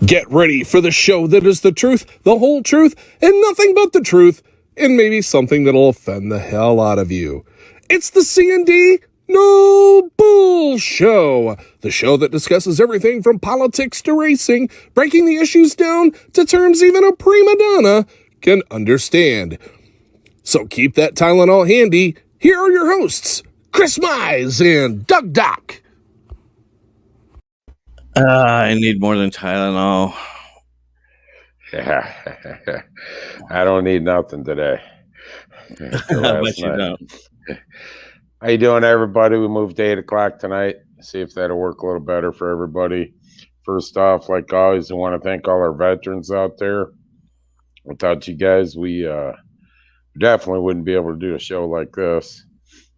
Get ready for the show that is the truth, the whole truth, and nothing but the truth, and maybe something that'll offend the hell out of you. It's the C&D No Bull Show, the show that discusses everything from politics to racing, breaking the issues down to terms even a prima donna can understand. So keep that Tylenol handy. Here are your hosts, Chris Mize and Doug Dock. I need more than Tylenol. I don't need nothing today. I bet you don't. How you doing, everybody? We moved to 8 o'clock tonight. See if that'll work a little better for everybody. First off, like always, I want to thank all our veterans out there. Without you guys, we definitely wouldn't be able to do a show like this.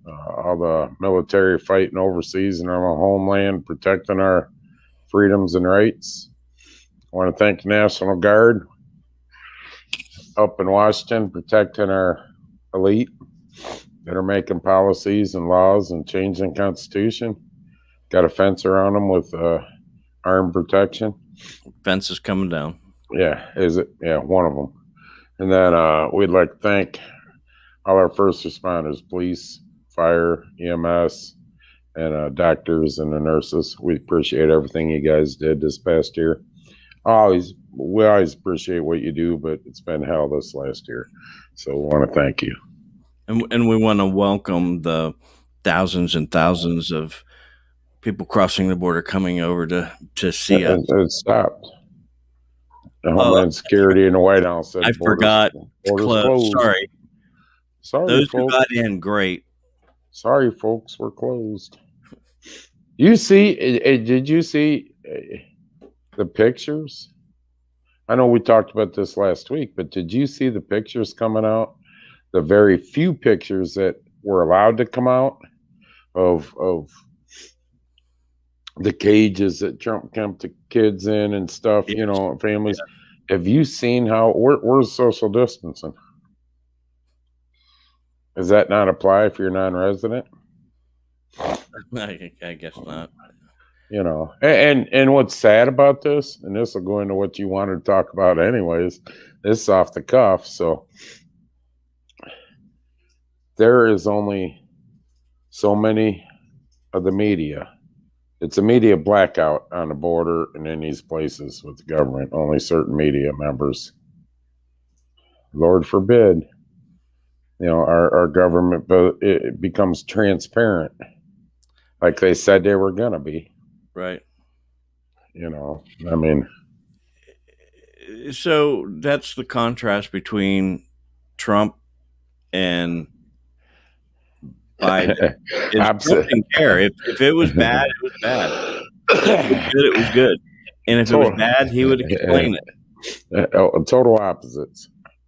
All the military fighting overseas in our homeland, protecting our freedoms and rights. I want to thank the National Guard up in Washington, protecting our elite that are making policies and laws and changing the Constitution. Got a fence around them with armed protection. Fence is coming down. Yeah, is it? Yeah, one of them. And then we'd like to thank all our first responders, police, fire, EMS, and doctors and the nurses. We appreciate everything you guys did this past year. We always appreciate what you do, but it's been hell this last year. So we want to thank you. And we want to welcome the thousands and thousands of people crossing the border coming over to see us. It stopped. The Homeland Security in the White House said I forgot. Closed. Sorry, those folks. who got in, great. Sorry, folks, we're closed. You see, did you see the pictures? I know we talked about this last week, but did you see the pictures coming out? The very few pictures that were allowed to come out of the cages that Trump kept the kids in and stuff, you know, families. Yeah. Have you seen how, where's social distancing? Does that not apply if you're non-resident? I guess not. You know, and what's sad about this, and this will go into what you wanted to talk about anyways, this is off the cuff, so there is only so many of the media. It's a media blackout on the border and in these places with the government. Only certain media members. Lord forbid, you know, our government, but it becomes transparent, like they said they were gonna be. Right. You know, I mean. So that's the contrast between Trump and Biden. Trump didn't care. If it was bad, it was bad. If it was good, it was good. And if it was bad, he would explain it. Total opposites.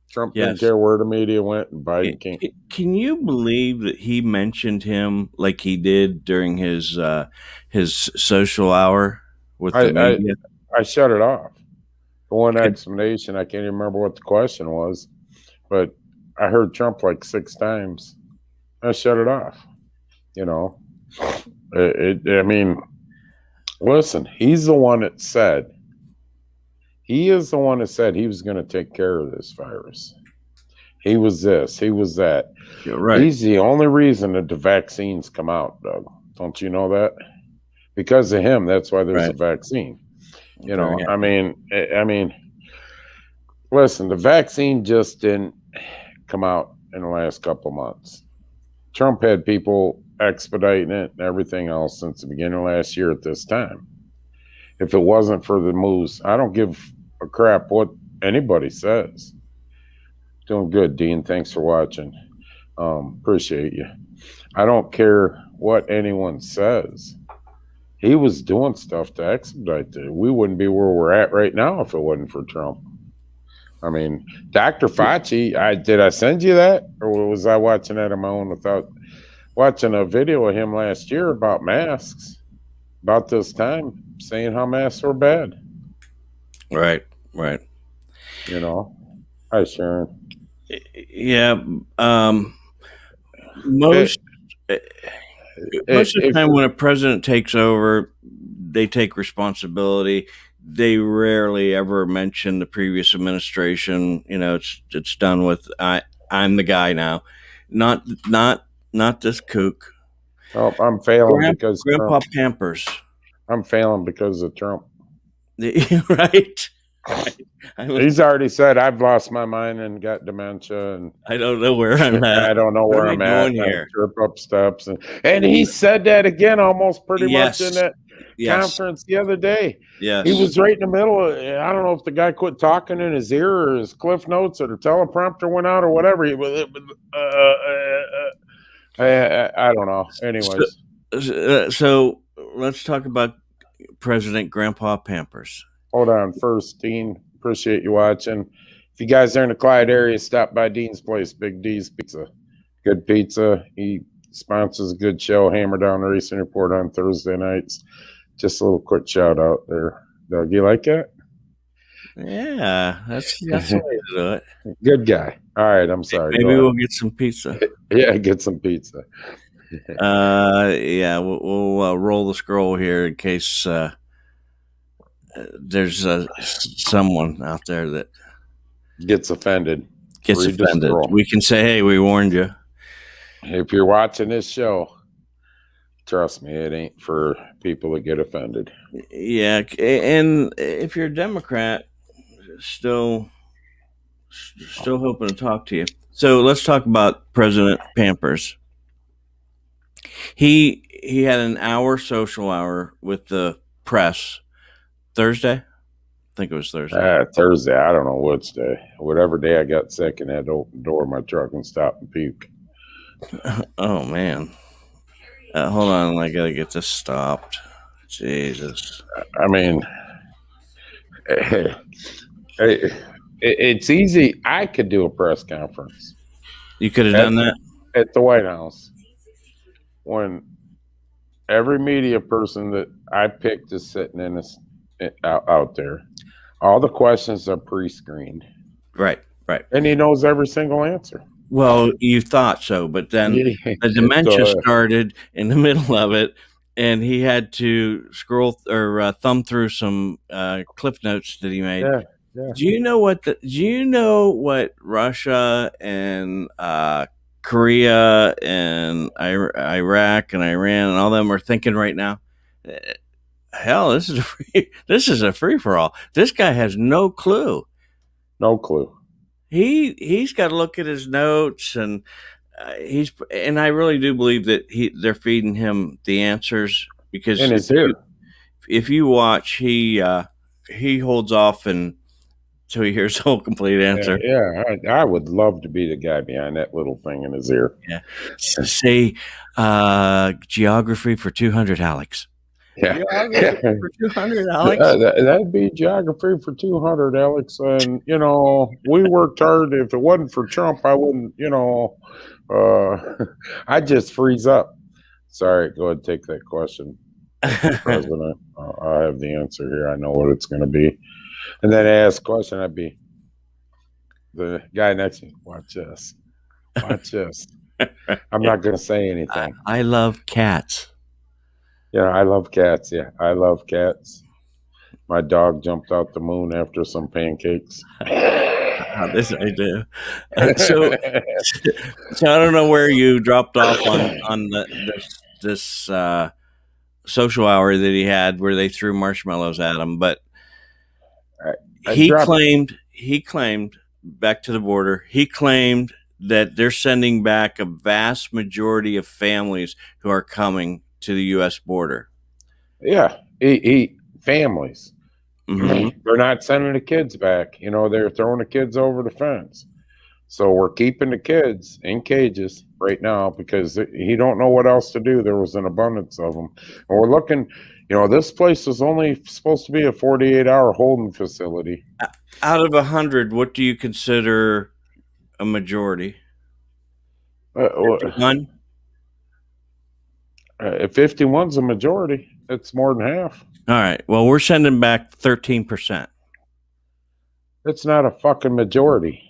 Trump didn't care where the media went, and Biden can't. Can you believe that he mentioned him like he did during his social hour with the media? I shut it off. For one explanation, I can't even remember what the question was, but I heard Trump like 6 times. I shut it off. You know, I mean, listen, he's the one that said. He is the one that said he was going to take care of this virus. He was this. He was that. You're right. He's the only reason that the vaccines come out, Doug. Don't you know that? Because of him, that's why there's a vaccine. You know, I mean, listen, the vaccine just didn't come out in the last couple months. Trump had people expediting it and everything else since the beginning of last year at this time. If it wasn't for the moves, I don't give a crap what anybody says. Doing good, Dean. Thanks for watching. Appreciate you. I don't care what anyone says. He was doing stuff to expedite it. We wouldn't be where we're at right now if it wasn't for Trump. I mean, Dr. Fauci, did I send you that? Or was I watching that on my own without watching a video of him last year about masks? About this time, saying how masks were bad. Right. You know, hi, Sharon. Yeah. Most of the time when a president takes over, they take responsibility. they rarely ever mention the previous administration. It's done with I'm the guy now, not this kook. Oh, I'm failing because Grandpa Trump. Pampers. I'm failing because of Trump. Right. He's already said I've lost my mind and got dementia, and I don't know where I'm at. I don't know where I'm at. Here? I trip up steps, and he said that again, almost pretty much in that conference the other day. Yes, he was right in the middle. I don't know if the guy quit talking in his ear or his cliff notes or the teleprompter went out or whatever. I don't know. Anyways, so let's talk about President Grandpa Pampers. Hold on. First, Dean, appreciate you watching. If you guys are in the Clyde area, stop by Dean's place, Big D's Pizza. Good pizza. He sponsors a good show, Hammer Down Racing Report on Thursday nights. Just a little quick shout out there. Doug, you like that? Yeah, that's the way to do it. Good guy. All right, I'm sorry. Maybe we'll get some pizza. Yeah, get some pizza. Yeah, we'll roll the scroll here in case there's someone out there that gets offended. We can say, hey, we warned you. If you're watching this show, trust me, it ain't for people that get offended. Yeah, and if you're a Democrat, still hoping to talk to you. So let's talk about President Pampers. He had an hour social hour with the press Thursday. I think it was Thursday. Thursday. I don't know which day. Whatever day I got sick and had to open the door of my truck and stop and puke. Oh, man. Hold on. I got to get this stopped. Jesus. I mean, it's easy. I could do a press conference. You could have done that? At the White House. When every media person that I picked is sitting in this out there, all the questions are pre-screened. Right. And he knows every single answer. Well, you thought so, but then the dementia started in the middle of it, and he had to scroll or thumb through some cliff notes that he made. Yeah. Do you know what Russia and Korea and Iraq and Iran and all them are thinking right now? Hell, this is a free for all. This guy has no clue. No clue. He's got to look at his notes, and I really do believe that they're feeding him the answers, because if you watch, he holds off until he hears the whole complete answer. Yeah, I would love to be the guy behind that little thing in his ear. Yeah, say geography for 200, Alex. Yeah, for 200, Alex. That'd be geography for 200, Alex. And we worked hard. If it wasn't for Trump, I wouldn't. I'd just freeze up. Sorry, go ahead and take that question, President. I have the answer here. I know what it's going to be. And then ask a question. I'd be the guy next to me. Watch this. Watch this. I'm not going to say anything. I love cats. Yeah, I love cats. Yeah, I love cats. My dog jumped out the moon after some pancakes. This I do. So I don't know where you dropped off on this social hour that he had where they threw marshmallows at him, but he claimed back to the border. He claimed that they're sending back a vast majority of families who are coming to the U.S. border. Yeah, families. Mm-hmm. They're not sending the kids back. They're throwing the kids over the fence. So we're keeping the kids in cages right now because he don't know what else to do. There was an abundance of them. And we're looking, this place is only supposed to be a 48-hour holding facility. Out of 100, what do you consider a majority? 51? 51's a majority. It's more than half. All right. Well, we're sending back 13%. It's not a fucking majority.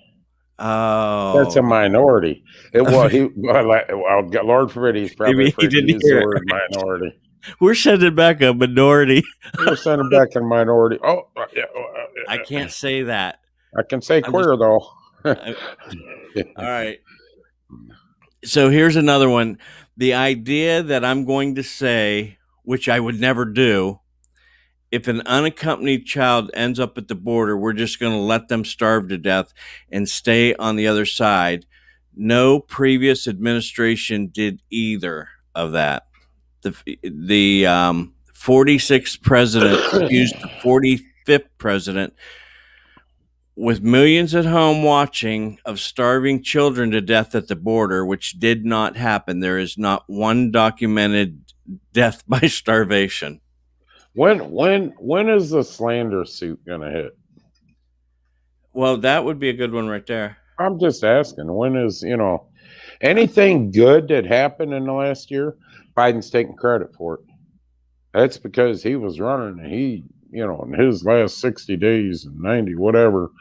Oh, that's a minority. Lord forbid, he's probably he didn't use the word minority. We're sending back a minority. We're sending back a minority. Oh, I can't say that. I can say queer though. All right. So here's another one. The idea that I'm going to say, which I would never do, if an unaccompanied child ends up at the border, we're just going to let them starve to death and stay on the other side. No previous administration did either of that. The 46th president refused the 45th president, with millions at home watching, of starving children to death at the border, which did not happen. There is not one documented death by starvation. When is the slander suit gonna hit? Well, that would be a good one right there. I'm just asking. When is anything good that happened in the last year? Biden's taking credit for it. That's because he was running. And he, in his last 60 days and 90, whatever.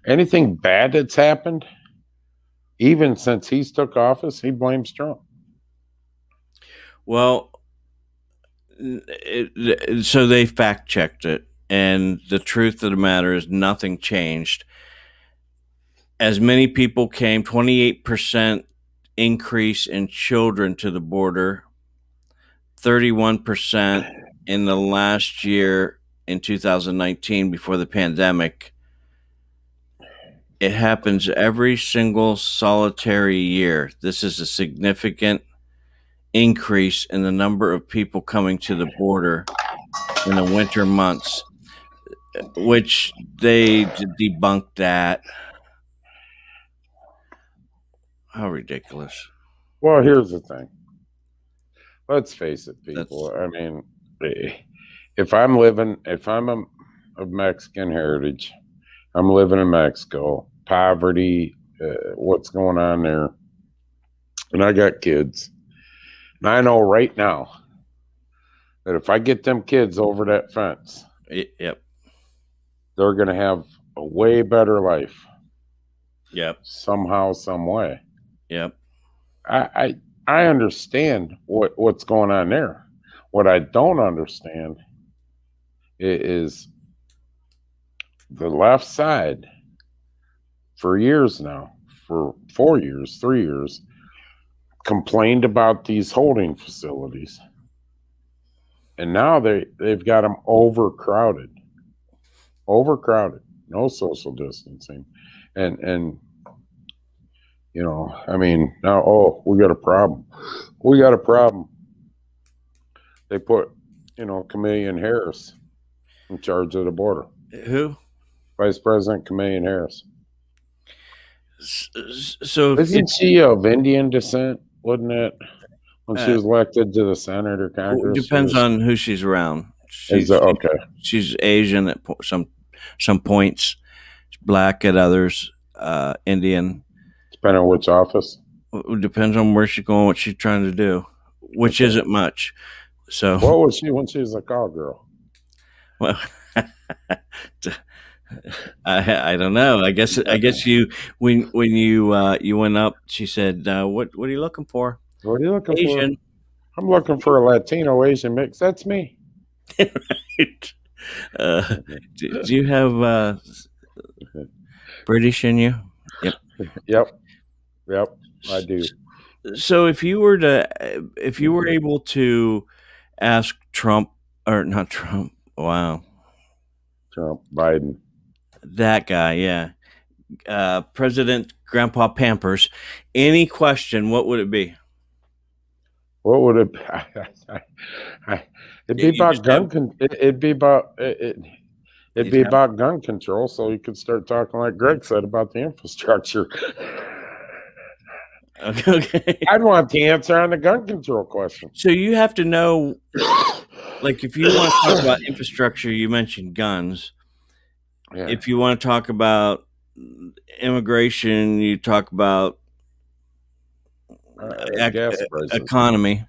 Anything bad that's happened, even since he's took office, he blames Trump. Well, so they fact checked it, and the truth of the matter is nothing changed. As many people came, 28% increase in children to the border, 31% in the last year in 2019 before the pandemic. It happens every single solitary year. This is a significant increase in the number of people coming to the border in the winter months, which they debunked that. How ridiculous. Well, here's the thing. Let's face it, people. I mean, if I'm of Mexican heritage, I'm living in Mexico, poverty, what's going on there, and I got kids. And I know right now that if I get them kids over that fence, yep, they're going to have a way better life. Yep. Somehow, some way. Yep. I understand what's going on there. What I don't understand is the left side for years now, for 4 years, 3 years, complained about these holding facilities. And now they've got them overcrowded, no social distancing. And I mean, now, we got a problem. They put, Kamala Harris in charge of the border. Who? Vice President Kamala Harris. So isn't she of Indian descent? Wasn't it when she was elected to the Senate or Congress? It depends on who she's around. Okay. She's Asian at some points, black at others, Indian. Depending on which office. It depends on where she's going, what she's trying to do, which isn't much. So what was she when she was a call girl? Well, I don't know. I guess you when you went up, she said, "What are you looking for?" What are you looking Asian. for? I'm looking for a Latino Asian mix. That's me. Right. Do you have British in you? Yep. I do. So if you were able to ask Trump, or not Trump, Biden, that guy, yeah, President Grandpa Pampers, any question, what would it be? What would it be? It'd be about gun. It'd be about gun control. So you could start talking like Greg said about the infrastructure. Okay. I'd want the answer on the gun control question. So you have to know, like, if you want to talk about infrastructure, you mentioned guns. Yeah. If you want to talk about immigration, you talk about gas prices. Economy.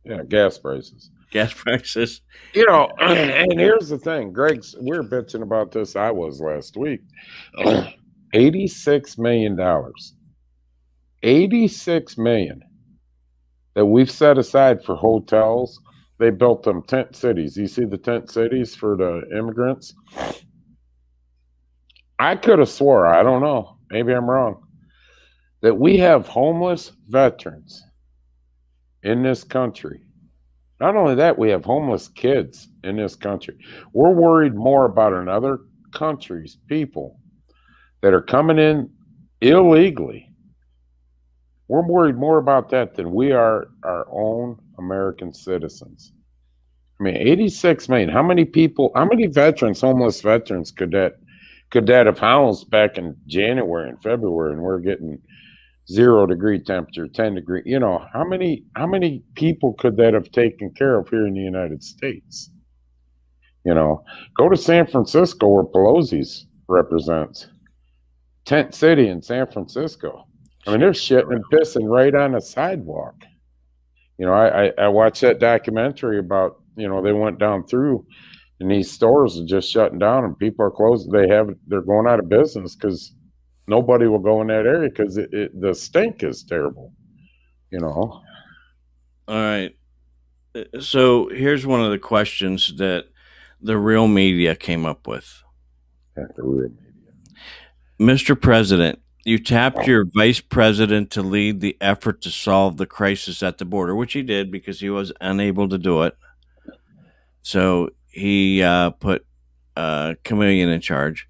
Yeah, gas prices. Gas prices. And here's the thing, we were bitching about this. I was last week. $86 million. $86 million that we've set aside for hotels they built them tent cities. You see the tent cities for the immigrants? I could have swore, I don't know, maybe I'm wrong, that we have homeless veterans in this country. Not only that, we have homeless kids in this country. We're worried more about another country's people that are coming in illegally. We're worried more about that than we are our own American citizens. I mean, 86 million. How many people, how many veterans, homeless veterans could that have housed back in January and February, and we're getting 0-degree temperature, 10-degree, you know, how many people could that have taken care of here in the United States? You know, go to San Francisco where Pelosi's represents. Tent City in San Francisco. I mean, they're shitting and pissing right on the sidewalk. You know, I watched that documentary about, you know, they went down through and these stores are just shutting down and people are closed. They're going out of business because nobody will go in that area because the stink is terrible, you know. All right. So here's one of the questions that the Real Media came up with. The Real Media. Mr. President, you tapped your vice president to lead the effort to solve the crisis at the border, which he did because he was unable to do it. So he put Chameleon in charge.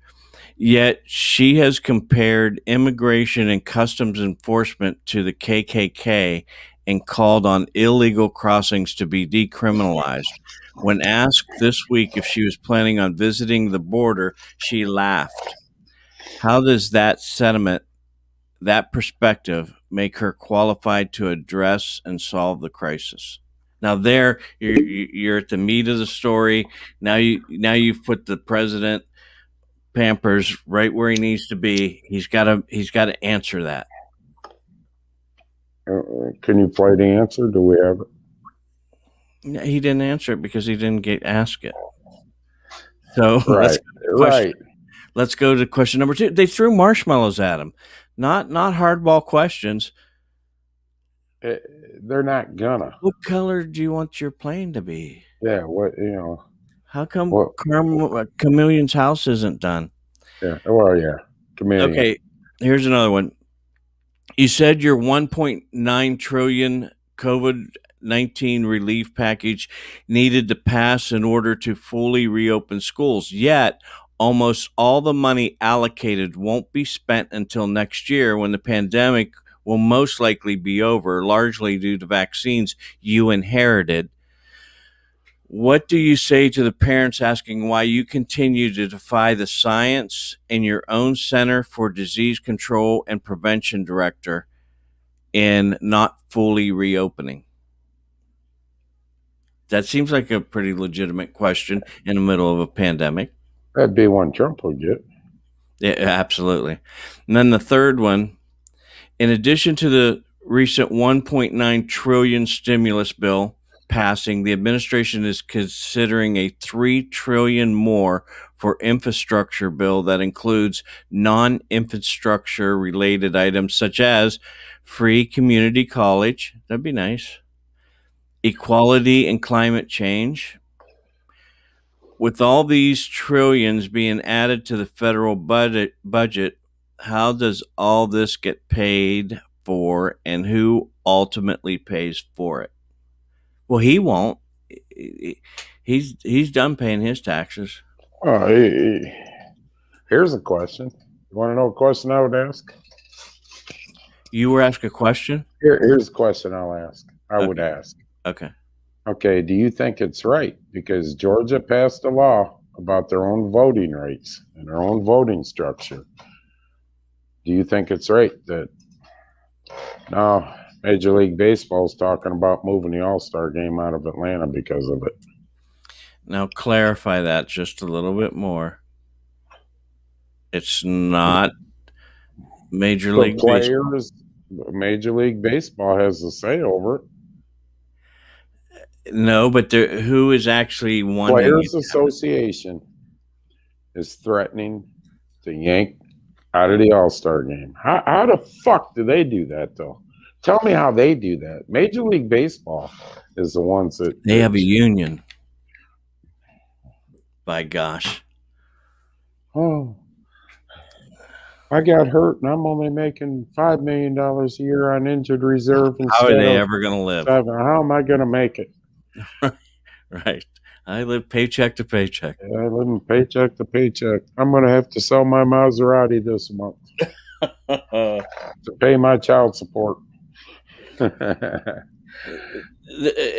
Yet she has compared immigration and customs enforcement to the KKK and called on illegal crossings to be decriminalized. When asked this week if she was planning on visiting the border, she laughed. How does that sentiment, that perspective, make her qualified to address and solve the crisis? Now, there you're at the meat of the story. Now you've put the president Pampers right where he needs to be. He's got to answer that. Can you play the answer? Do we have it? He didn't answer it because he didn't ask it. So right. Let's go to question number 2. They threw marshmallows at him, not hardball questions. They're not gonna. What color do you want your plane to be? Yeah, what, you know. How come Chameleon's house isn't done? Yeah, well, yeah. Chameleon. Okay, here's another one. You said your $1.9 trillion COVID-19 relief package needed to pass in order to fully reopen schools. Yet, almost all the money allocated won't be spent until next year when the pandemic will most likely be over, largely due to vaccines you inherited. What do you say to the parents asking why you continue to defy the science and your own Center for Disease Control and Prevention director in not fully reopening? That seems like a pretty legitimate question in the middle of a pandemic. That'd be one Trump would get. Yeah, absolutely. And then the third one, in addition to the recent $1.9 trillion stimulus bill passing, the administration is considering a $3 trillion more for infrastructure bill that includes non-infrastructure related items such as free community college. That'd be nice. Equality and climate change. With all these trillions being added to the federal budget, how does all this get paid for, and who ultimately pays for it? Well, he won't. He's done paying his taxes. Here's a question. You want to know a question I would ask? You were asked a question? Here's a question I'll ask. I would ask. Okay. Okay, do you think it's right? Because Georgia passed a law about their own voting rights and their own voting structure. Do you think it's right that now Major League Baseball is talking about moving the All-Star game out of Atlanta because of it? Now clarify that just a little bit more. It's not Major League Baseball. Major League Baseball has a say over it. No, but who is actually one? Players Association is threatening to yank out of the All-Star game. How the fuck do they do that, though? Tell me how they do that. Major League Baseball is the ones that they have a union. By gosh. Oh, I got hurt and I'm only making $5 million a year on injured reserve. How are they ever going to live? How am I going to make it? Right. I live paycheck to paycheck. I live paycheck to paycheck. I'm going to have to sell my Maserati this month to pay my child support.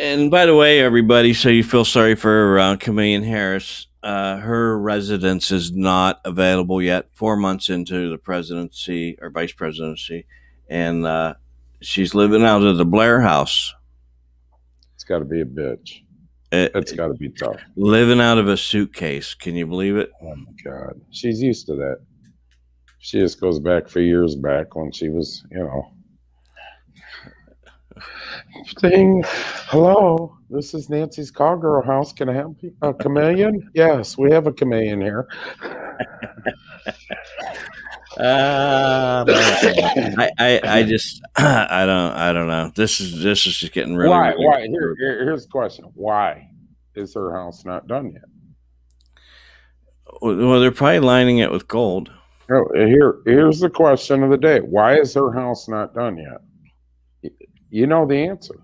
And by the way, everybody, so you feel sorry for Kamala Harris. Her residence is not available yet. 4 months into the presidency or vice presidency, and she's living out of the Blair House. It's got to be a bitch. It's got to be tough. Living out of a suitcase. Can you believe it? Oh my God, she's used to that. She just goes back for years back when she was, Ding. Hello, this is Nancy's Call Girl house. Can I help you? A chameleon? Yes, we have a chameleon here. I just I don't know. This is just getting really. Why? Here's the question. Why is her house not done yet? Well, they're probably lining it with gold. Oh, here's the question of the day. Why is her house not done yet? You know the answer.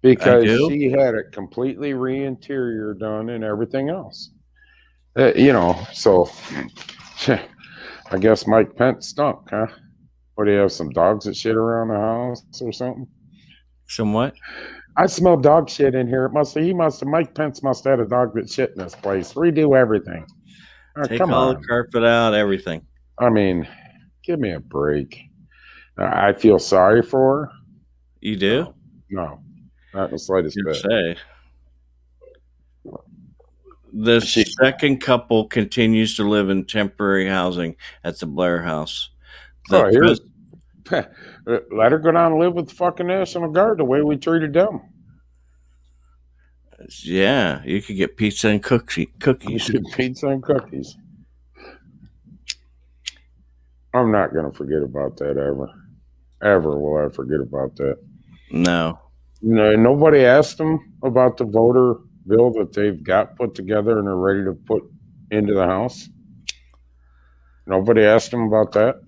Because she had it completely re-interior done and everything else. So I guess Mike Pence stunk, huh? Or do you have some dogs that shit around the house or something? Some what? I smell dog shit in here. Mike Pence must have had a dog that shit in this place. Redo everything. Take all the carpet out, everything. I mean, give me a break. I feel sorry for her. You do? No, not in the slightest bit. Say. The second couple continues to live in temporary housing at the Blair House. Let her go down and live with the fucking National Guard the way we treated them. Yeah, you could get pizza and cookies. Pizza and cookies. I'm not going to forget about that ever. Ever will I forget about that. No. Nobody asked them about the voter bill that they've got put together and are ready to put into the House. Nobody asked them about that.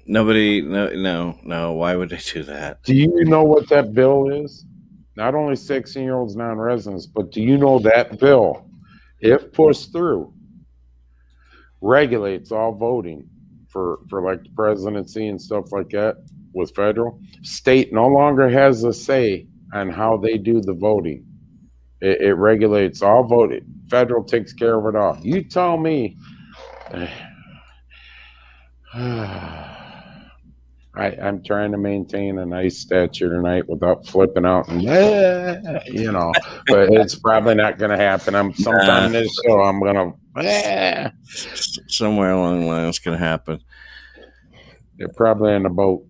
Nobody. No. Why would they do that? Do you know what that bill is? Not only 16-year-olds non-residents, but do you know that bill, if pushed through, regulates all voting for like the presidency and stuff like that with federal? State no longer has a say on how they do the voting. It regulates all voting. Federal takes care of it all. You tell me. I'm trying to maintain a nice stature tonight without flipping out and but it's probably not going to happen. Sometime in this show I'm going to somewhere along the line it's going to happen. You're probably in a boat.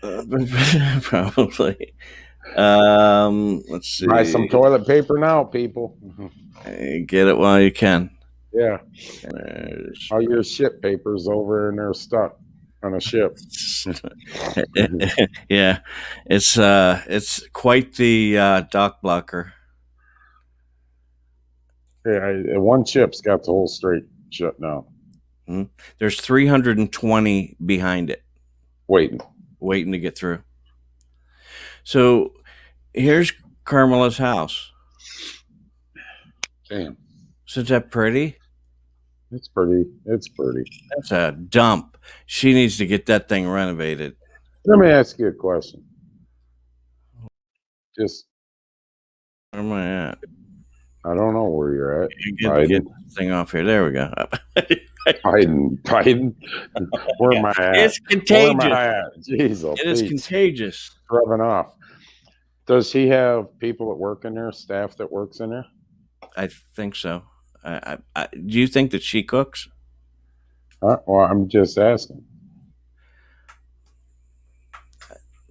Probably. Let's see. Buy some toilet paper now, people. Get it while you can. Yeah. All your ship papers over and they're stuck on a ship. Yeah, it's quite the dock blocker. Yeah, one ship's got the whole strait shut down. Mm-hmm. There's 320 behind it, waiting to get through. So here's Carmela's house. Damn, isn't that pretty? It's pretty. That's a dump. She needs to get that thing renovated. Let me ask you a question. Just where am I at? I don't know where you're at. Get this thing off here. There we go. Biden. Where am I at? It's contagious. Where am I at? Jeez, it is contagious. Rubbing off. Does she have people that work in there, staff that works in there? I think so. Do you think that she cooks? Well, I'm just asking.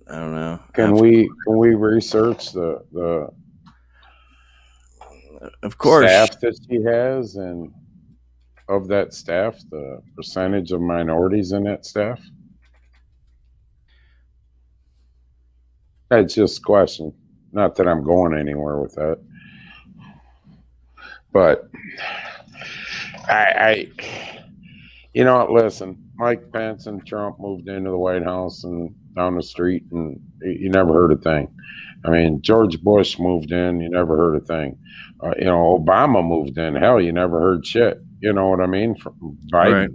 I don't know. Can we research the of course staff that she has, and of that staff, the percentage of minorities in that staff? That's just a question. Not that I'm going anywhere with that. But I you know what, listen, Mike Pence and Trump moved into the White House and down the street, and you never heard a thing. I mean, George Bush moved in, you never heard a thing. You know, Obama moved in, hell, you never heard shit. You know what I mean? From Biden. Right.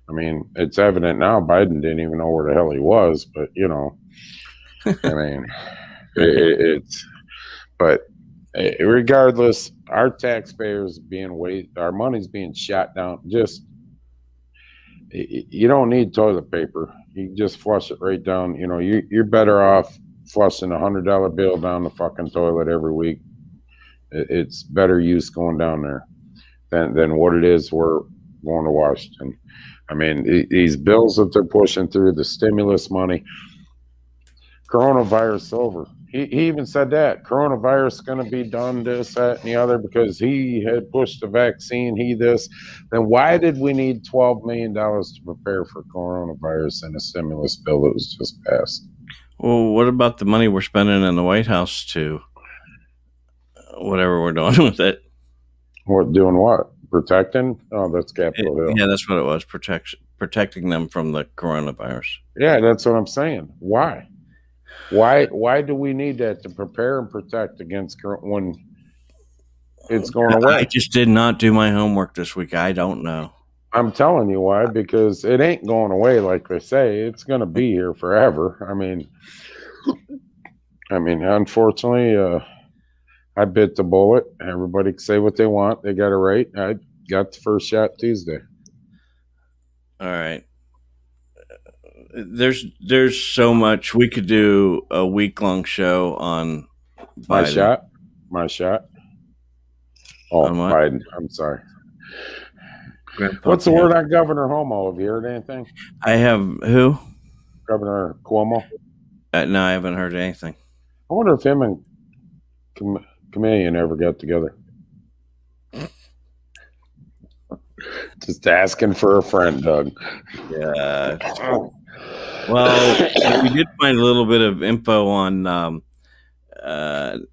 I mean, it's evident now Biden didn't even know where the hell he was, but, you know, I mean, but regardless, our taxpayers being our money's being shot down. Just, you don't need toilet paper. You can just flush it right down. You know, you're better off flushing $100 bill down the fucking toilet every week. It's better use going down there than what it is we're going to Washington. I mean, these bills that they're pushing through, the stimulus money, coronavirus over. He even said that coronavirus is going to be done, this, that, and the other, because he had pushed the vaccine. Then why did we need $12 million to prepare for coronavirus in a stimulus bill that was just passed? Well, what about the money we're spending in the White House to whatever we're doing with it? What, doing what? Protecting? Oh, that's Capitol Hill. Yeah, that's what it was. Protecting them from the coronavirus. Yeah, that's what I'm saying. Why? Why do we need that to prepare and protect against when it's going away? I just did not do my homework this week. I don't know. I'm telling you why, because it ain't going away like they say. It's going to be here forever. I mean, unfortunately, I bit the bullet. Everybody can say what they want. They got it right. I got the first shot Tuesday. All right. There's so much. We could do a week-long show on Biden. My shot. Oh, Biden. I'm sorry. What's the word on Governor Homo? Have you heard anything? I have who? Governor Cuomo. No, I haven't heard anything. I wonder if him and Chameleon ever got together. Just asking for a friend, Doug. Yeah. Well, we did find a little bit of info on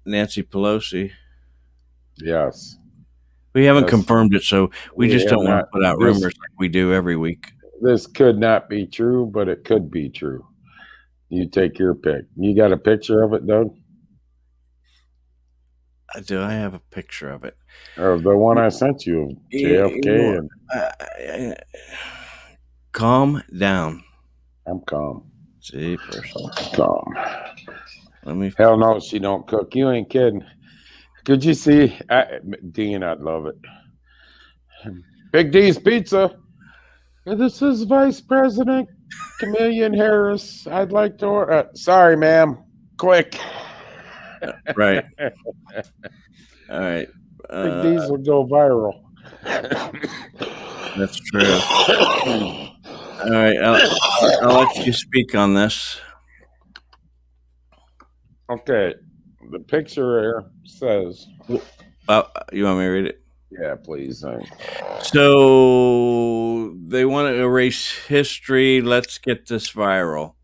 Nancy Pelosi. Yes. We haven't confirmed it, so we just don't want to put out rumors like we do every week. This could not be true, but it could be true. You take your pick. You got a picture of it, Doug? Do I have a picture of it? Or the one I sent you, of JFK? Calm down. I'm calm. See, person. Calm. Hell no, she don't cook. You ain't kidding. Could you see? Dean, I'd love it. Big D's Pizza. This is Vice President Chameleon Harris. I'd like to order. Sorry, ma'am. Quick. Right. All right. Big D's would go viral. That's true. All right. I'll let you speak on this. Okay. The picture here says. You want me to read it? Yeah, please. So they want to erase history. Let's get this viral.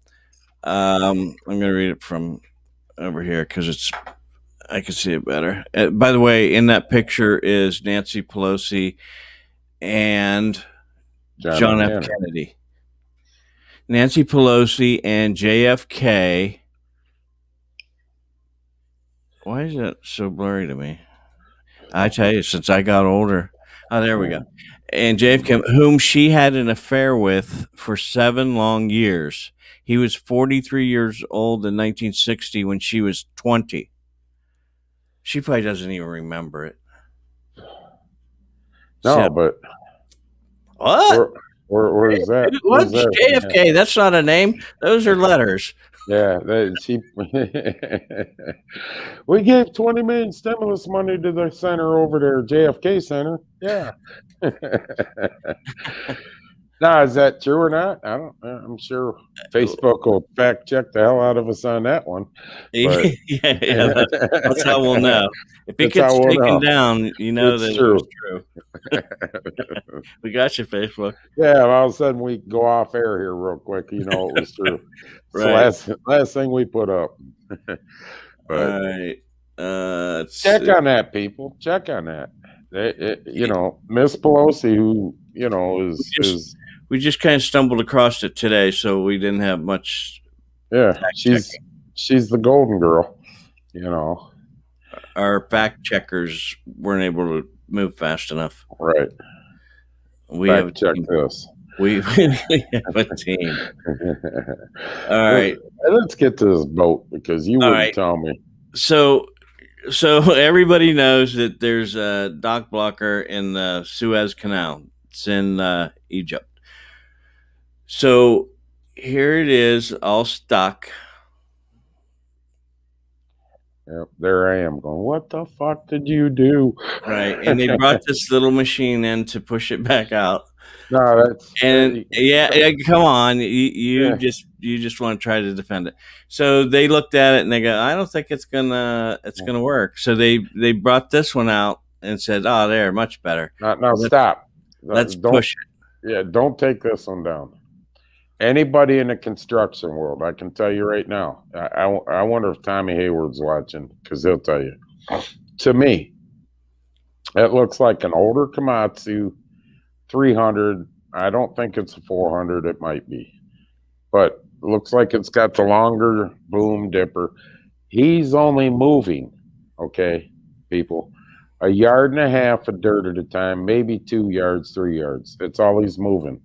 I'm going to read it from over here because I can see it better. By the way, in that picture is Nancy Pelosi and John F. Kennedy. Nancy Pelosi and JFK. Why is that so blurry to me? I tell you, since I got older. Oh, there we go. And JFK, whom she had an affair with for 7 long years. He was 43 years old in 1960 when she was 20. She probably doesn't even remember it. No, but what? Where is that? What's JFK? Yeah. That's not a name. Those are letters. Yeah, we gave 20 million stimulus money to the center over there, JFK Center. Yeah. Now, is that true or not? I don't. I'm sure Facebook will fact check the hell out of us on that one. But yeah, that's how we'll know. If it That's how gets we'll taken know. down, you know It's that true. it was true. We got you, Facebook. Yeah, all of a sudden we go off air here real quick. You know, it was true. It's Right. the last thing we put up. All But right. check on that, people. Check on that. You know, Miss Pelosi, who you know is We just kind of stumbled across it today, so we didn't have much. yeah, she's the golden girl. You know, Our fact checkers weren't able to move fast enough. right? We Fact have a check team. this. We have a team. All right. Let's get to this boat because you All wouldn't right. tell me. So everybody knows that there's a dock blocker in the Suez Canal. It's in Egypt. So here it is, all stuck. Yep, there I am going, what the fuck did you do? Right. And they brought this little machine in to push it back out. No, that's yeah, come on. You just want to try to defend it. So they looked at it and they go, I don't think it's gonna work. So they brought this one out and said, oh, there, much better. Now stop. Let's push it. Yeah, don't take this one down. Anybody in the construction world, I can tell you right now. I wonder if Tommy Hayward's watching because he'll tell you. To me, it looks like an older Komatsu 300. I don't think it's a 400. It might be, but it looks like it's got the longer boom dipper. He's only moving, okay, people, 1.5 yards of dirt at a time, maybe 2 yards, 3 yards. That's all he's moving,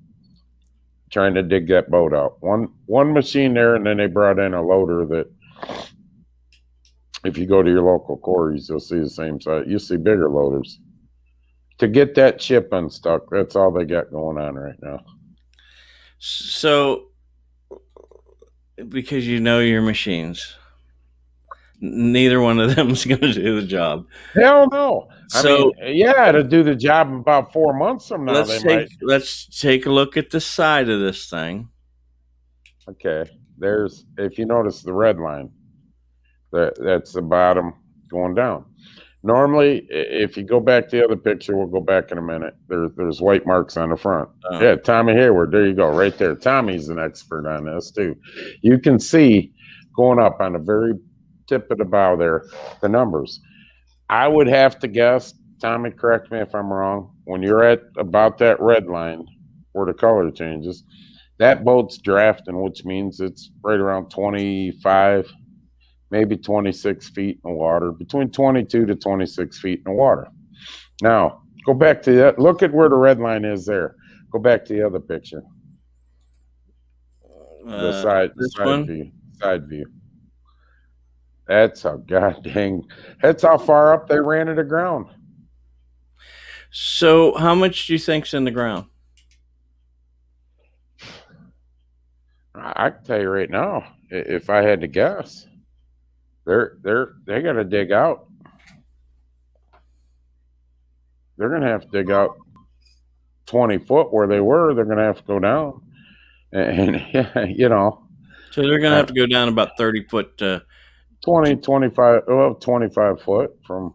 trying to dig that boat out. One machine there, and then they brought in a loader that, if you go to your local quarries, you'll see the same size. You see bigger loaders. To get that ship unstuck, that's all they got going on right now. So, because you know your machines, neither one of them is going to do the job. Hell no. So, I mean, yeah, to do the job in about 4 months from now, let's take a look at the side of this thing. Okay. There's, if you notice the red line, that's the bottom going down. Normally, if you go back to the other picture, we'll go back in a minute. There's white marks on the front. Oh. Yeah, Tommy Hayward. There you go, right there. Tommy's an expert on this too. You can see going up on the very tip of the bow there, the numbers. I would have to guess, Tommy, correct me if I'm wrong, when you're at about that red line where the color changes, that boat's drafting, which means it's right around 25, maybe 26 feet in the water, between 22 to 26 feet in the water. Now, go back to that. Look at where the red line is there. Go back to the other picture. The side view. That's how that's how far up they ran to the ground. So how much do you think's in the ground? I can tell you right now, if I had to guess, they got to dig out. They're going to have to dig out 20 foot where they were. They're going to have to go down, and you know. So they're going to have to go down about 30 foot. 25 foot from,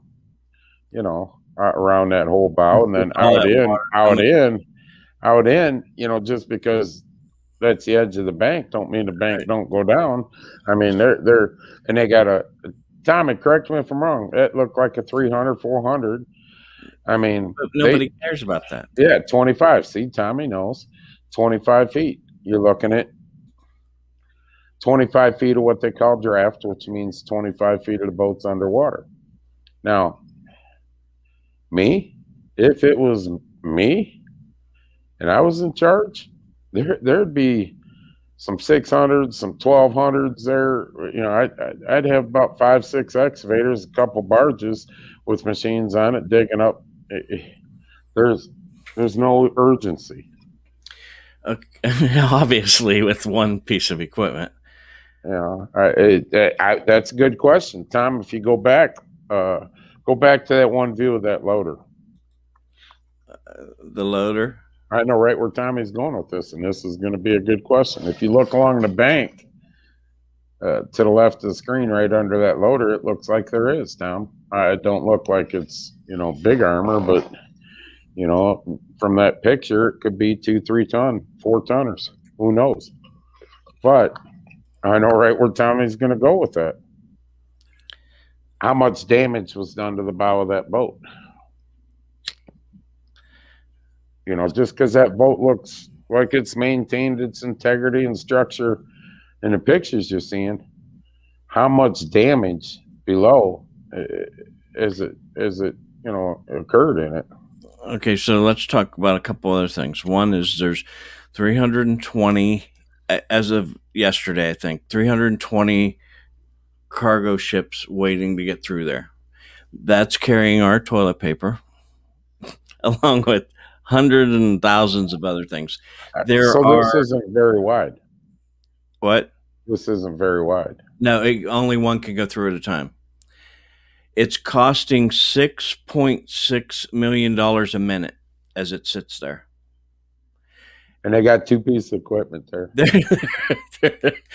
you know, around that whole bow, and then out in, you know, just because that's the edge of the bank don't mean the bank don't go down. I mean, they got a, Tommy, correct me if I'm wrong, it looked like a 300, 400. I mean, but nobody cares about that. Yeah, 25. See, Tommy knows 25 feet. You're looking at 25 feet of what they call draft, which means 25 feet of the boat's underwater. Now, if it was me and I was in charge, there'd be some 600s, some 1200s there. You know, I'd have about 5, 6 excavators, a couple barges with machines on it, digging up. There's no urgency. Okay. Obviously, with one piece of equipment. Yeah, that's a good question, Tom. If you go back to that one view of that loader. The loader. I know right where Tommy's going with this, and this is going to be a good question. If you look along the bank to the left of the screen, right under that loader, it looks like there is, Tom. It don't look like it's, big armor, but, from that picture, it could be 2, 3 ton, 4 tonners. Who knows? But I know right where Tommy's going to go with that. How much damage was done to the bow of that boat? Just because that boat looks like it's maintained its integrity and structure in the pictures you're seeing, how much damage below is it occurred in it? Okay, so let's talk about a couple other things. One is there's 320, as of yesterday, I think, 320 cargo ships waiting to get through there. That's carrying our toilet paper, along with hundreds and thousands of other things. This isn't very wide. What? This isn't very wide. No, only one can go through at a time. It's costing $6.6 million a minute as it sits there. And they got 2 pieces of equipment there.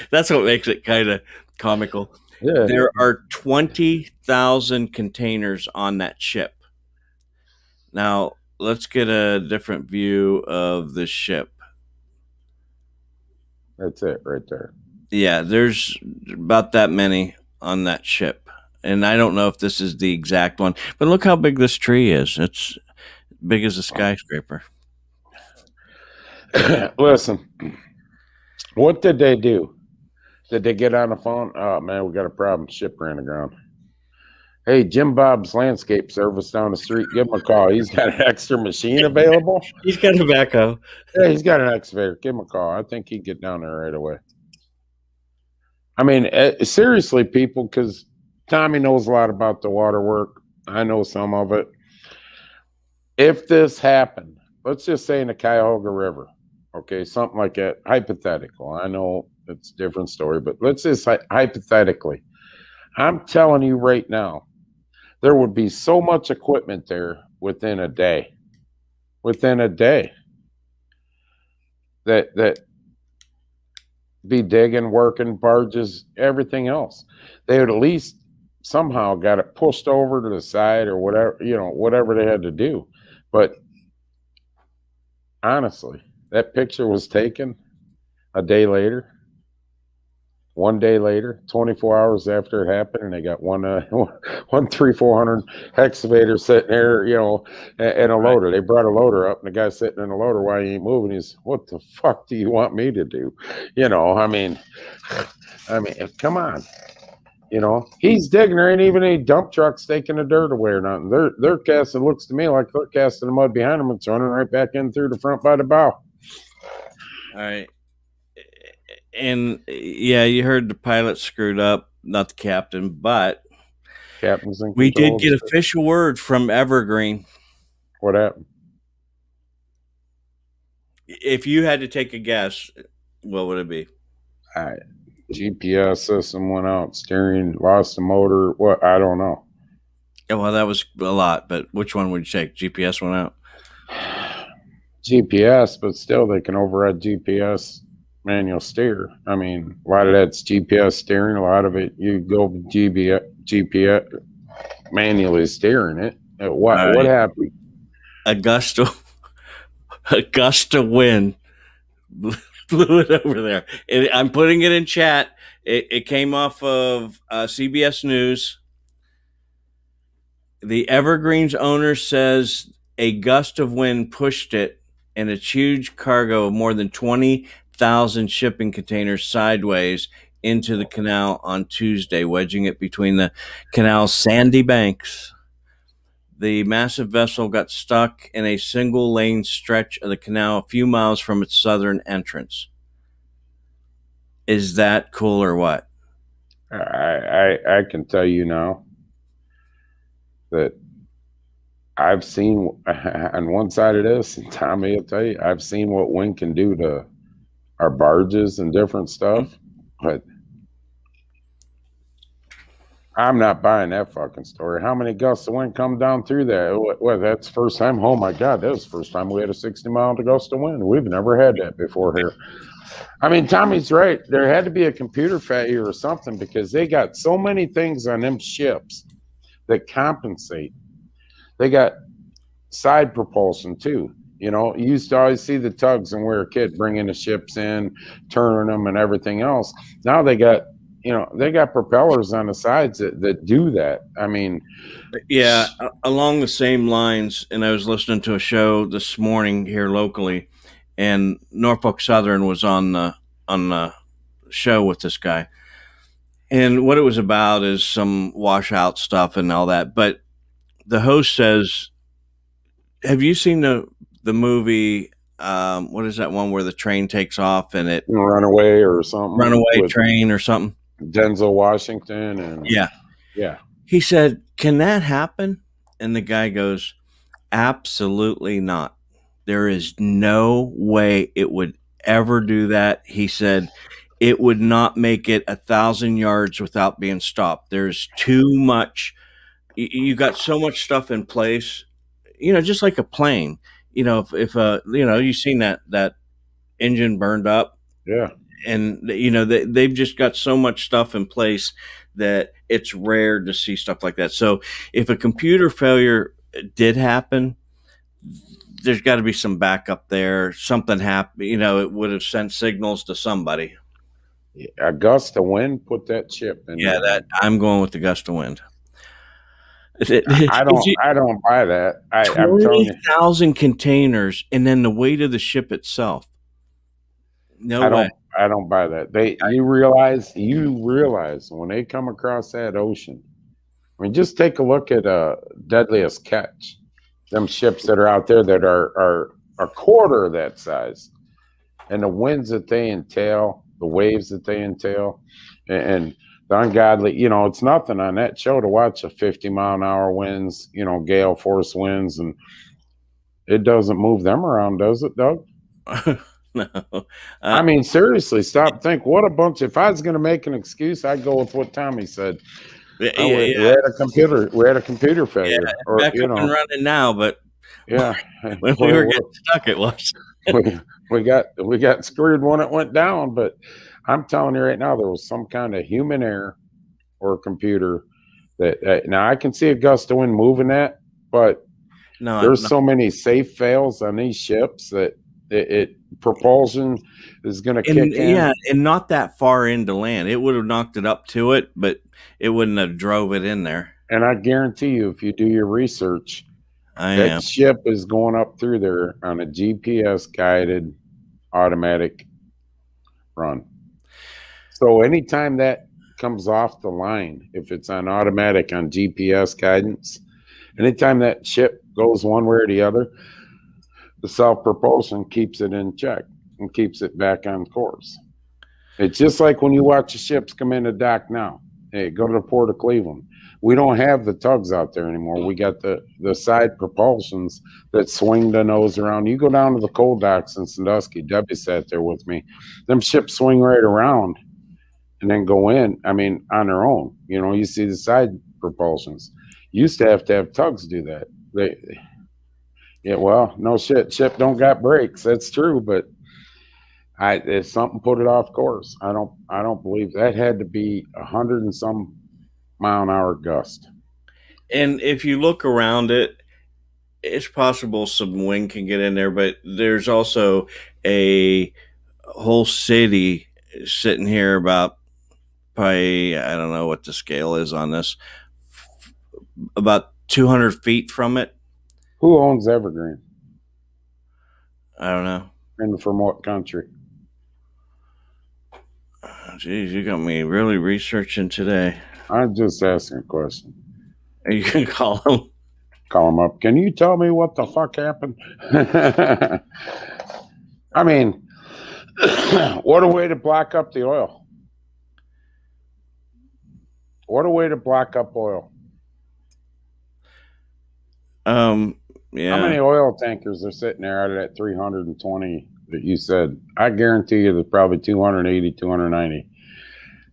That's what makes it kind of comical. Yeah. There are 20,000 containers on that ship. Now, let's get a different view of the ship. That's it right there. Yeah, there's about that many on that ship. And I don't know if this is the exact one, but look how big this tree is. It's big as a skyscraper. Listen, what did they do? Did they get on the phone? Oh, man, we got a problem. Ship ran aground. Hey, Jim Bob's Landscape Service down the street, give him a call. He's got an extra machine available. He's got a backhoe. Yeah, he's got an excavator. Give him a call. I think he'd get down there right away. I mean, seriously, people, because Tommy knows a lot about the water work. I know some of it. If this happened, let's just say in the Cuyahoga River, okay, something like that, hypothetical. I know it's a different story, but let's just hypothetically. I'm telling you right now, there would be so much equipment there within a day. Within a day. That be digging, working, barges, everything else. They would at least somehow got it pushed over to the side or whatever, whatever they had to do. But honestly, that picture was taken a day later. 1 day later, 24 hours after it happened, and they got one 400 excavator sitting there, and a loader. They brought a loader up, and the guy sitting in the loader, why he ain't moving? He's, what the fuck do you want me to do? I mean, come on. He's digging. There ain't even any dump trucks taking the dirt away or nothing. They're casting. Looks to me like they're casting the mud behind them and running right back in through the front by the bow. All right. And yeah, you heard the pilot screwed up, not the captain, but we did get official word from Evergreen. What happened? If you had to take a guess, what would it be? GPS system went out, steering lost the motor. What? I don't know. Yeah, well, that was a lot, but which one would you take? GPS went out. GPS, but still, they can override GPS. Manual steer. I mean, a lot of that's GPS steering. A lot of it, you go GPS manually steering it. What happened? A gust of wind blew it over there. I'm putting it in chat. It came off of CBS News. The Evergreen's owner says a gust of wind pushed it and its huge cargo of more than 20,000 shipping containers sideways into the canal on Tuesday, wedging it between the canal's sandy banks. The massive vessel got stuck in a single-lane stretch of the canal a few miles from its southern entrance. Is that cool or what? I can tell you now that I've seen on one side of this, and Tommy will tell you, I've seen what wind can do to our barges and different stuff, but I'm not buying that fucking story. How many gusts of wind come down through that? Well, that's first time. Oh my God, that was the first time we had a 60-mile gust of wind. We've never had that before here. I mean, Tommy's right. There had to be a computer failure or something because they got so many things on them ships that compensate. They got side propulsion too. You know, you used to always see the tugs when we were a kid bringing the ships in, turning them and everything else. Now they got, you know, they got propellers on the sides that do that. I mean, yeah, along the same lines. And I was listening to a show this morning here locally, and Norfolk Southern was on the show with this guy. And what it was about is some washout stuff and all that. But the host says, have you seen the movie? What is that one where the train takes off and it Runaway or something? Runaway Train or something? Denzel Washington and yeah. He said, "Can that happen?" And the guy goes, "Absolutely not. There is no way it would ever do that." He said, "It would not make it 1,000 yards without being stopped. There's too much. You got so much stuff in place. You know, just like a plane. You know, if you know, you've seen that engine burned up. Yeah. And you know they've just got so much stuff in place that it's rare to see stuff like that. So if a computer failure did happen, there's got to be some backup there. Something happened. You know, it would have sent signals to somebody. A gust of wind put that ship in. Yeah, that I'm going with the gust of wind. I don't buy that. I'm telling you, 20,000 containers, and then the weight of the ship itself. No way. I don't buy that. You realize when they come across that ocean. I mean, just take a look at Deadliest Catch. Them ships that are out there that are a quarter of that size, and the winds that they entail, the waves that they entail, and the ungodly. You know, it's nothing on that show to watch a 50-mile-an-hour winds. You know, gale force winds, and it doesn't move them around, does it, Doug? No. I mean, seriously, stop. Think what a bunch. If I was going to make an excuse, I'd go with what Tommy said. We had a computer failure. Yeah, back up and running now, but yeah, when we were getting stuck, it was. we got screwed when it went down. But I'm telling you right now, there was some kind of human error or computer that. Now I can see a gust of wind moving that, but there's so many safe fails on these ships that. Propulsion is going to kick in. Yeah, and not that far into land. It would have knocked it up to it, but it wouldn't have drove it in there. And I guarantee you, if you do your research, that ship is going up through there on a GPS guided automatic run. So anytime that comes off the line, if it's on automatic on GPS guidance, anytime that ship goes one way or the other, the self-propulsion keeps it in check and keeps it back on course. It's just like when you watch the ships come into dock now. Hey, go to the Port of Cleveland. We don't have the tugs out there anymore. We got the side propulsions that swing the nose around. You go down to the coal docks in Sandusky. Debbie sat there with me. Them ships swing right around and then go in, I mean, on their own. You know, you see the side propulsions. Used to have tugs do that. Yeah, well, no shit. Ship don't got brakes. That's true, but if something put it off course, I don't believe that had to be 100 and some mile-an-hour gust. And if you look around it, it's possible some wind can get in there, but there's also a whole city sitting here about probably, I don't know what the scale is on this, about 200 feet from it. Who owns Evergreen? I don't know. And from what country? Geez, you got me really researching today. I'm just asking a question. Are you going to call him? Call him up. Can you tell me what the fuck happened? I mean, what a way to block up the oil. What a way to block up oil. Yeah. How many oil tankers are sitting there out of that 320 that you said? I guarantee you there's probably 280, 290.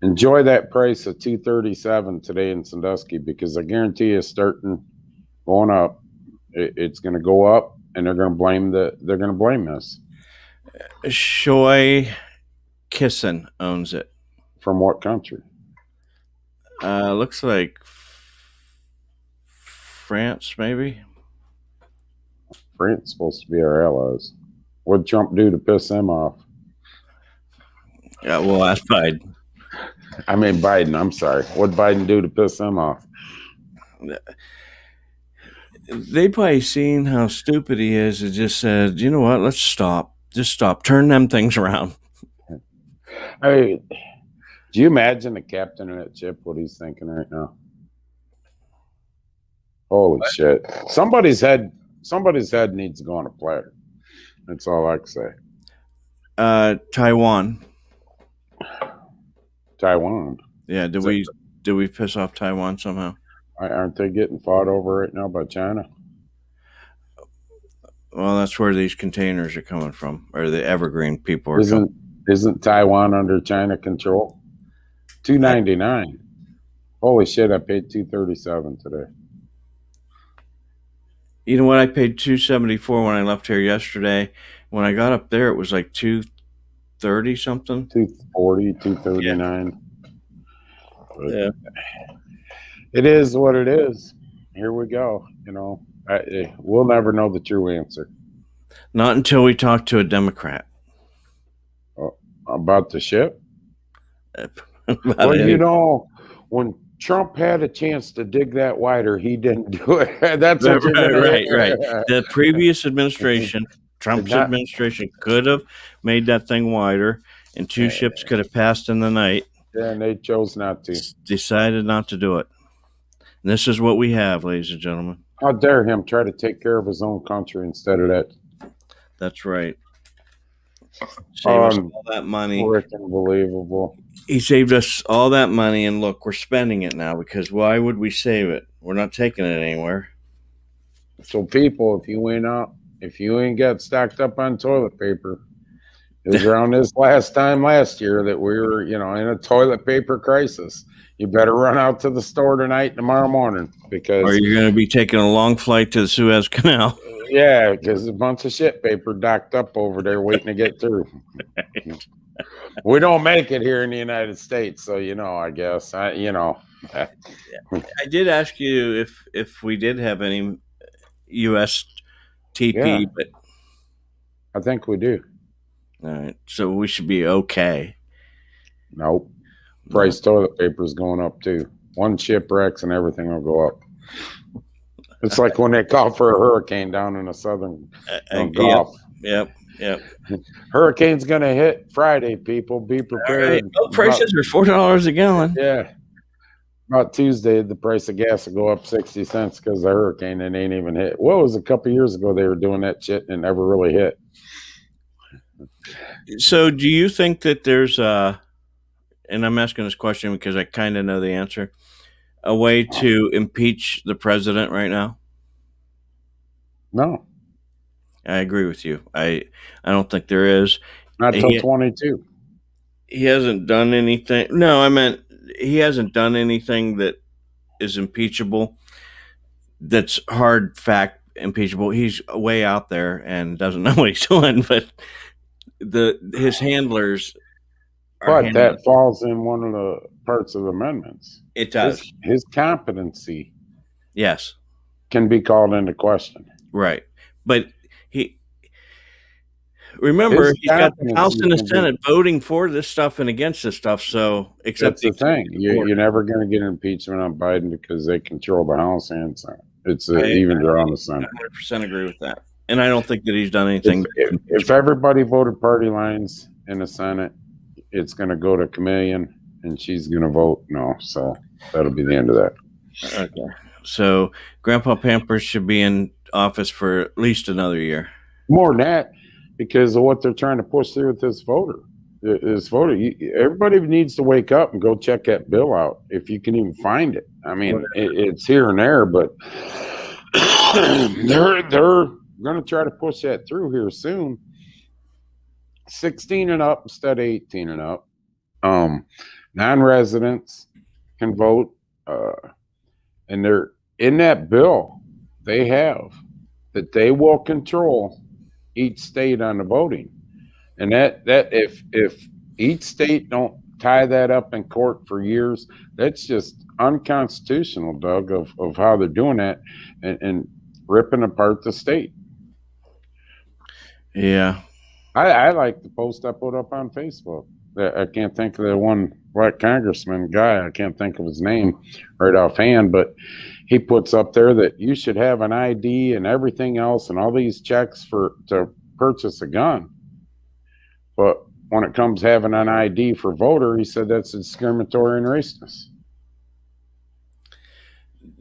Enjoy that price of $237 today in Sandusky, because I guarantee you, starting going up, it's going to go up, and they're going to blame this. Shoei Kissen owns it. From what country? Looks like France, maybe. France is supposed to be our allies. What'd Trump do to piss them off? Yeah, well, ask Biden. I mean Biden. I'm sorry. What'd Biden do to piss them off? They probably seen how stupid he is and just said, you know what? Let's stop. Just stop. Turn them things around. I mean, do you imagine the captain of that ship, what he's thinking right now? Holy shit. Somebody's head needs to go on a platter. That's all I can say. Taiwan. Yeah, did we piss off Taiwan somehow? Aren't they getting fought over right now by China? Well, that's where these containers are coming from, or the Evergreen people are Isn't Taiwan under China control? $299. Holy shit, I paid $237 today. You know what? I paid $274 when I left here yesterday. When I got up there, it was like $230 something. $240, $239. Yeah. It is what it is. Here we go. You know, we'll never know the true answer. Not until we talk to a Democrat. About the ship? Well, you know, when Trump had a chance to dig that wider, he didn't do it. That's right. The previous administration, Trump's administration, could have made that thing wider, and two ships could have passed in the night. Yeah, and they chose not to. Decided not to do it. And this is what we have, ladies and gentlemen. How dare him try to take care of his own country instead of that? That's right. Save us all that money. Unbelievable. He saved us all that money, and look, we're spending it now, because why would we save it? We're not taking it anywhere. So people, if you ain't got stocked up on toilet paper, it was around this last year that we were, in a toilet paper crisis. You better run out to the store tonight, tomorrow morning, because or you're going to be taking a long flight to the Suez Canal. Yeah, because a bunch of shit paper docked up over there waiting to get through. We don't make it here in the United States, so I guess I did ask you if we did have any U.S. TP, but I think we do. All right, so we should be okay. Nope. Price toilet paper is going up too. One shipwrecks and everything will go up. It's like when they call for a hurricane down in the southern Gulf. Yep. Hurricane's going to hit Friday, people. Be prepared. Right. Well, prices are $4 a gallon. Yeah. About Tuesday, the price of gas will go up 60 cents because of the hurricane and ain't even hit. What was a couple years ago they were doing that shit and it never really hit. So do you think that there's and I'm asking this question because I kind of know the answer, a way to impeach the president right now? No. I agree with you. I don't think there is. Not till 22. He hasn't done anything. No, I meant he hasn't done anything that is impeachable. That's hard fact impeachable. He's way out there and doesn't know what he's doing, but his handlers But that falls in one of the parts of the amendments. It does. His competency, yes, can be called into question. Right, but he's got the House and the Senate voting for this stuff and against this stuff. So, except that's the thing, you're never going to get impeachment on Biden because they control the House and Senate. It's even draw on the Senate. 100% agree with that, and I don't think that he's done anything. If everybody voted party lines in the Senate, it's going to go to Chameleon, and she's going to vote no. So that'll be the end of that. Okay. So Grandpa Pampers should be in office for at least another year. More than that, because of what they're trying to push through with this voter. Everybody needs to wake up and go check that bill out if you can even find it. I mean, it's here and there, but they're going to try to push that through here soon. 16 and up instead of 18 and up. Non-residents can vote, and they're in that bill. They have that they will control each state on the voting, and that if each state don't tie that up in court for years, that's just unconstitutional, Doug, of how they're doing that and ripping apart the state. Yeah. I like the post I put up on Facebook. I can't think of the one black congressman guy. I can't think of his name right offhand, but he puts up there that you should have an ID and everything else and all these checks to purchase a gun. But when it comes having an ID for voter, he said that's discriminatory and racist.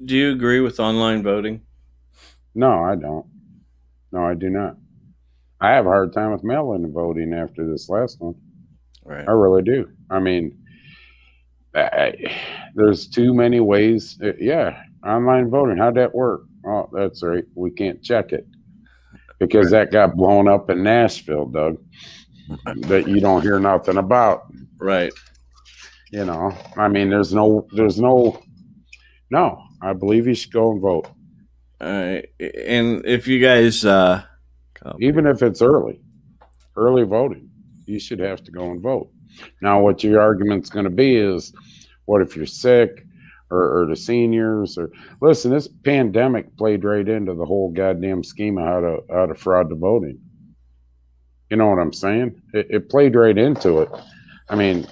Do you agree with online voting? No, I don't. No, I do not. I have a hard time with mail-in voting after this last one. Right. I really do. I mean, there's too many ways. Yeah, online voting. How'd that work? Oh, that's right. We can't check it because that got blown up in Nashville, Doug. That you don't hear nothing about. Right. You know, I mean, there's no. I believe you should go and vote. All right. And if you guys, even if it's early voting, you should have to go and vote. Now, what your argument's going to be is, what if you're sick or the seniors? Or listen, this pandemic played right into the whole goddamn scheme of how to fraud the voting. You know what I'm saying? It played right into it. I mean,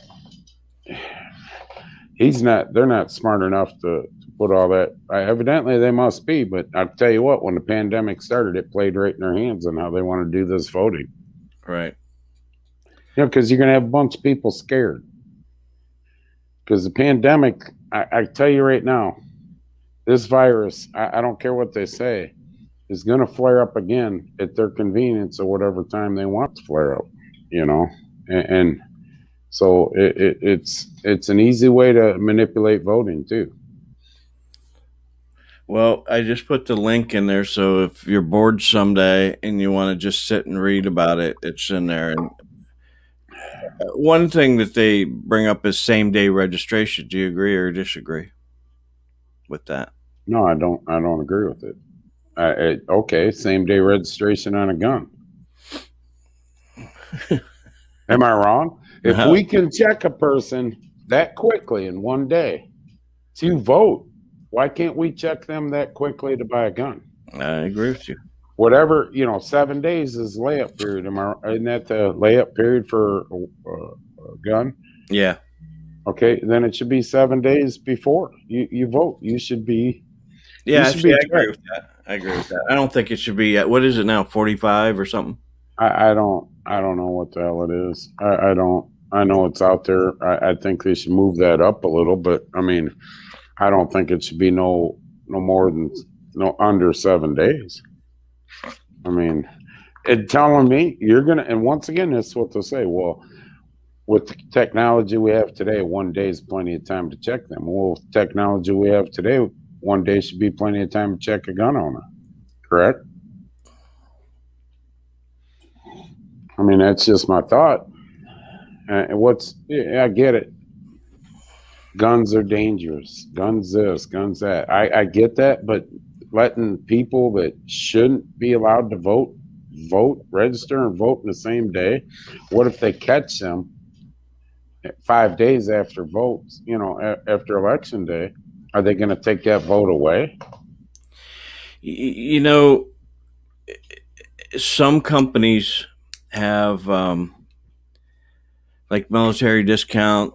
they're not smart enough to put all that. Evidently, they must be. But I'll tell you what, when the pandemic started, it played right in their hands on how they want to do this voting. Right. You know, because you're going to have a bunch of people scared. Because the pandemic, I tell you right now, this virus, I don't care what they say, is going to flare up again at their convenience or whatever time they want to flare up, you know? And so it's an easy way to manipulate voting too. Well, I just put the link in there, so if you're bored someday and you want to just sit and read about it, it's in there. And one thing that they bring up is same-day registration. Do you agree or disagree with that? No, I don't agree with it. Okay, same-day registration on a gun. Am I wrong? If we can check a person that quickly in one day to vote, why can't we check them that quickly to buy a gun? I agree with you. Whatever, 7 days is layup period. Isn't that the layup period for a gun? Yeah. Okay, then it should be 7 days before you vote. You should be. Yeah, I agree with that. I don't think it should be. What is it now? 45 or something? I don't know what the hell it is. I don't. I know it's out there. I think they should move that up a little, but I mean, I don't think it should be no more than under 7 days. I mean, it telling me you're gonna, and once again, that's what they'll say. Well, with the technology we have today, 1 day is plenty of time to check them. Well, with the technology we have today, 1 day should be plenty of time to check a gun owner. Correct? I mean, that's just my thought. I get it. Guns are dangerous. Guns this, guns that. I get that, but letting people that shouldn't be allowed to vote, register and vote in the same day. What if they catch them 5 days after votes, after election day? Are they going to take that vote away? Some companies have like military discount,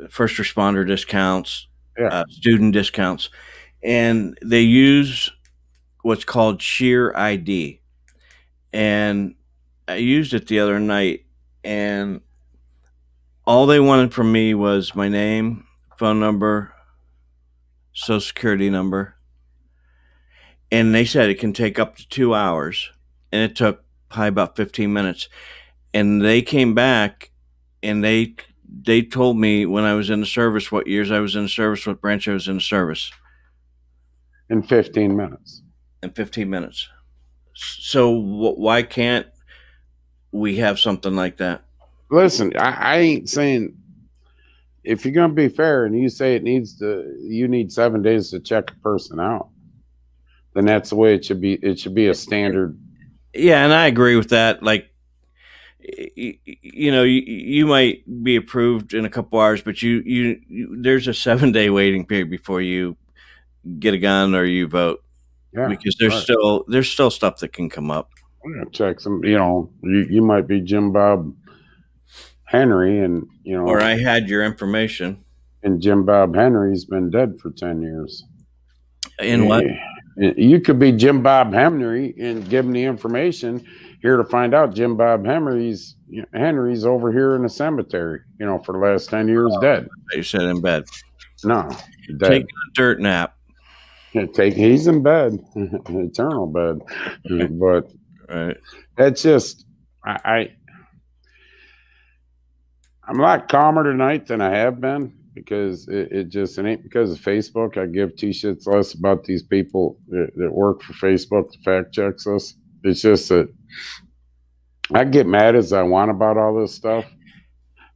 first responder discounts, student discounts, and they use what's called Sheer ID. And I used it the other night, and all they wanted from me was my name, phone number, social security number. And they said it can take up to 2 hours, and it took probably about 15 minutes. And they came back, and they told me when I was in the service, what years I was in the service, what branch I was in the service. In 15 minutes. In 15 minutes. So why can't we have something like that? listen, I ain't saying if you're gonna be fair and you say you need 7 days to check a person out, then that's the way it should be. It should be a standard. Yeah, and I agree with that. Like, you might be approved in a couple hours, but you there's a 7-day waiting period before you get a gun or you vote. Yeah, because there's still stuff that can come up. Check some. You might be Jim Bob Henry, and or I had your information, and Jim Bob Henry's been dead for 10 years. In what? You could be Jim Bob Henry and give him the information here to find out Jim Bob Henry's over here in the cemetery, for the last 10 years dead. You said in bed. No. Dead. Taking a dirt nap. He's in bed, eternal bed. But right. That's just, I'm a lot calmer tonight than I have been. Because it ain't because of Facebook. I give two shits less about these people that work for Facebook to fact checks us. It's just that I get mad as I want about all this stuff,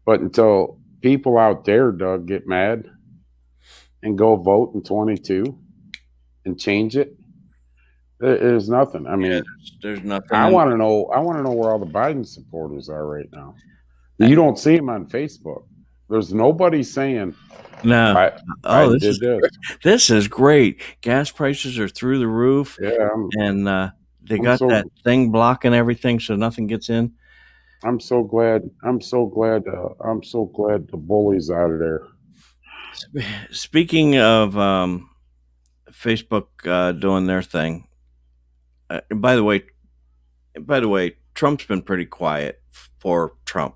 but until people out there, Doug, get mad and go vote in 22 and change it, there's nothing. I mean, there's nothing. I want to know where all the Biden supporters are right now. You don't see them on Facebook. There's nobody saying, no. This is great. Gas prices are through the roof. Yeah. And they got that thing blocking everything so nothing gets in. I'm so glad the bully's out of there. Speaking of Facebook doing their thing, by the way, Trump's been pretty quiet for Trump.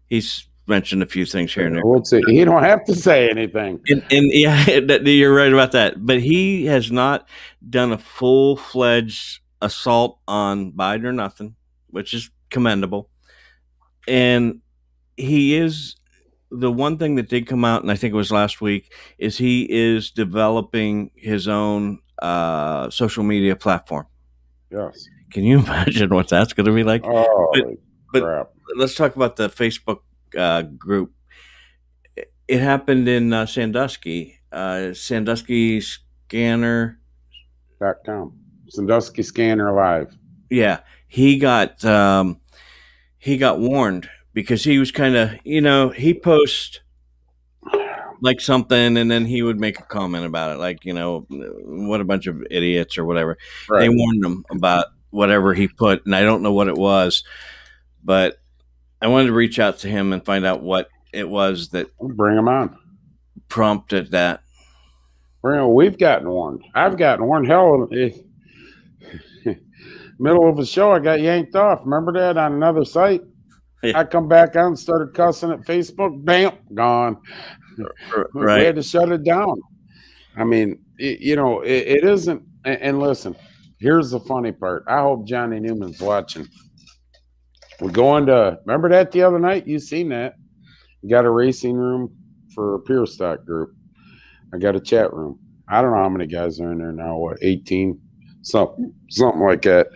He's mentioned a few things here and there. He don't have to say anything. And yeah, you're right about that. But he has not done a full-fledged assault on Biden or nothing, which is commendable. And he is the one thing that did come out, and I think it was last week, is he is developing his own social media platform. Yes. Can you imagine what that's going to be like? Oh, crap. Let's talk about the Facebook group. It happened in Sandusky. Sandusky Scanner.com. Sandusky Scanner Live. Yeah, he got warned because he was kind of, he posts like something and then he would make a comment about it, like, what a bunch of idiots or whatever. Right. They warned him about whatever he put, and I don't know what it was, but I wanted to reach out to him and find out what it was that bring him on prompted that. We've gotten warned. I've gotten warned. Hell, middle of the show, I got yanked off. Remember that on another site? Yeah. I come back on, started cussing at Facebook. Bam, gone. Right. We had to shut it down. I mean, it isn't. And listen, here's the funny part. I hope Johnny Newman's watching. We're going to, remember that the other night? You seen that. Got a racing room for a Pure Stock group. I got a chat room. I don't know how many guys are in there now. What, 18? Something like that.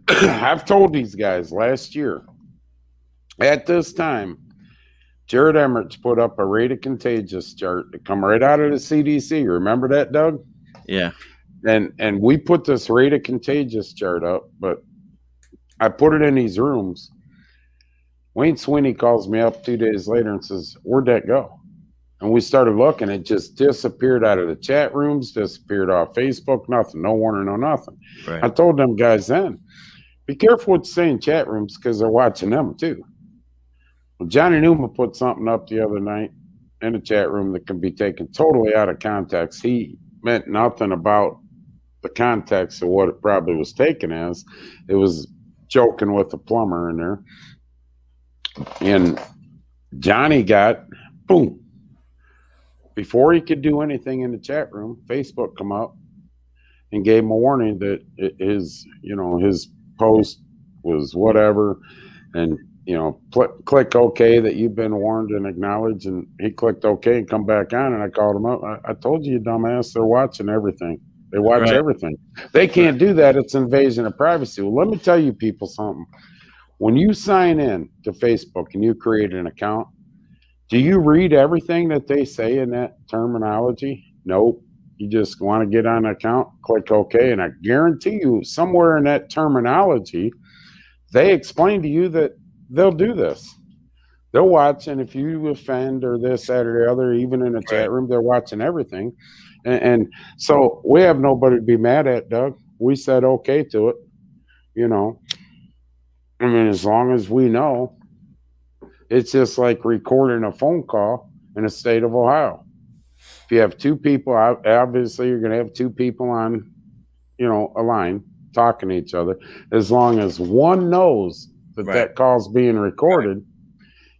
I've told these guys last year, at this time, Jared Emmerich put up a rate of contagious chart that come right out of the CDC. Remember that, Doug? Yeah. And we put this rate of contagious chart up, but I put it in these rooms. Wayne Sweeney calls me up 2 days later and says, where'd that go? And we started looking. It just disappeared out of the chat rooms, disappeared off Facebook, nothing, no warning, no nothing. Right. I told them guys then, be careful what you say in chat rooms because they're watching them too. Well, Johnny Newman put something up the other night in the chat room that can be taken totally out of context. He meant nothing about the context of what it probably was taken as. It was joking with the plumber in there. And Johnny got, boom. Before he could do anything in the chat room, Facebook come up and gave him a warning that his post was whatever. And, click OK that you've been warned and acknowledged. And he clicked OK and come back on. And I called him up. I told you, dumbass, they're watching everything. They watch everything. They can't do that. It's invasion of privacy. Well, let me tell you people something. When you sign in to Facebook and you create an account, do you read everything that they say in that terminology? Nope. You just want to get on an account, click OK, and I guarantee you somewhere in that terminology, they explain to you that they'll do this. They'll watch, and if you offend or this, that, or the other, even in a chat room, they're watching everything. And so we have nobody to be mad at, Doug. We said okay to it, you know. I mean, as long as we know, it's just like recording a phone call in the state of Ohio. If you have two people, obviously you're going to have two people on, you know, a line talking to each other. As long as one knows that that call's being recorded,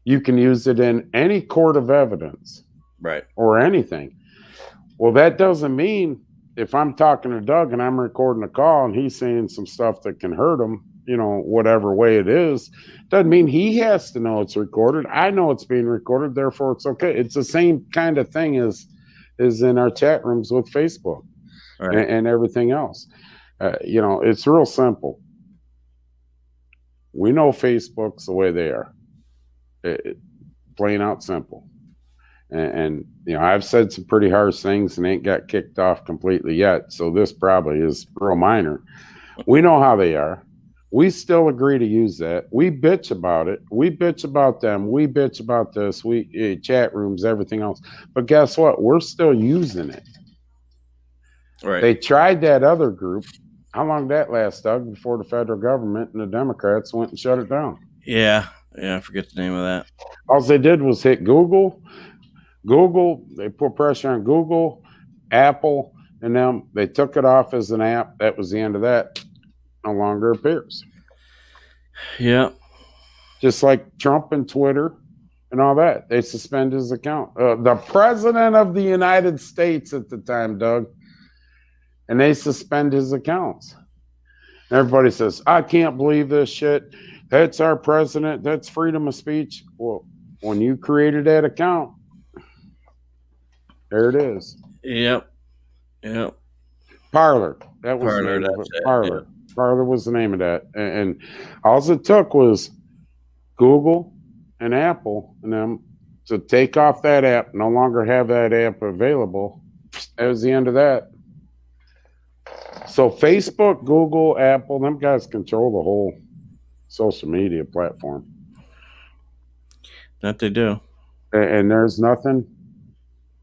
you can use it in any court of evidence, or anything. Well, that doesn't mean if I'm talking to Doug and I'm recording a call and he's saying some stuff that can hurt him, you know, whatever way it is, doesn't mean he has to know it's recorded. I know it's being recorded, therefore it's okay. It's the same kind of thing as in our chat rooms with Facebook and everything else. You know, it's real simple. We know Facebook's the way they are. Plain out simple. And you know, I've said some pretty harsh things and ain't got kicked off completely yet, so this probably is real minor. We know how they are. We still agree to use that. We bitch about it. We bitch about them. We bitch about this. We chat rooms, everything else. But guess what? We're still using it. They tried that other group. How long did that last, Doug, before the federal government and the Democrats went and shut it down? Yeah, I forget the name of that. All they did was hit Google. They put pressure on Google, Apple, and them. They took it off as an app. That was the end of that. No longer appears. Yeah. Just like Trump and Twitter and all that. They suspend his account. The president of the United States at the time, Doug, and they suspend his accounts. Everybody says, I can't believe this shit. That's our president. That's freedom of speech. Well, when you created that account, there it is. Yep. Parler. That was the name of it. Parler. Yeah. Parler was the name of that. And all it took was Google and Apple and them to take off that app, no longer have that app available. That was the end of that. So Facebook, Google, Apple, them guys control the whole social media platform. That they do. And there's nothing.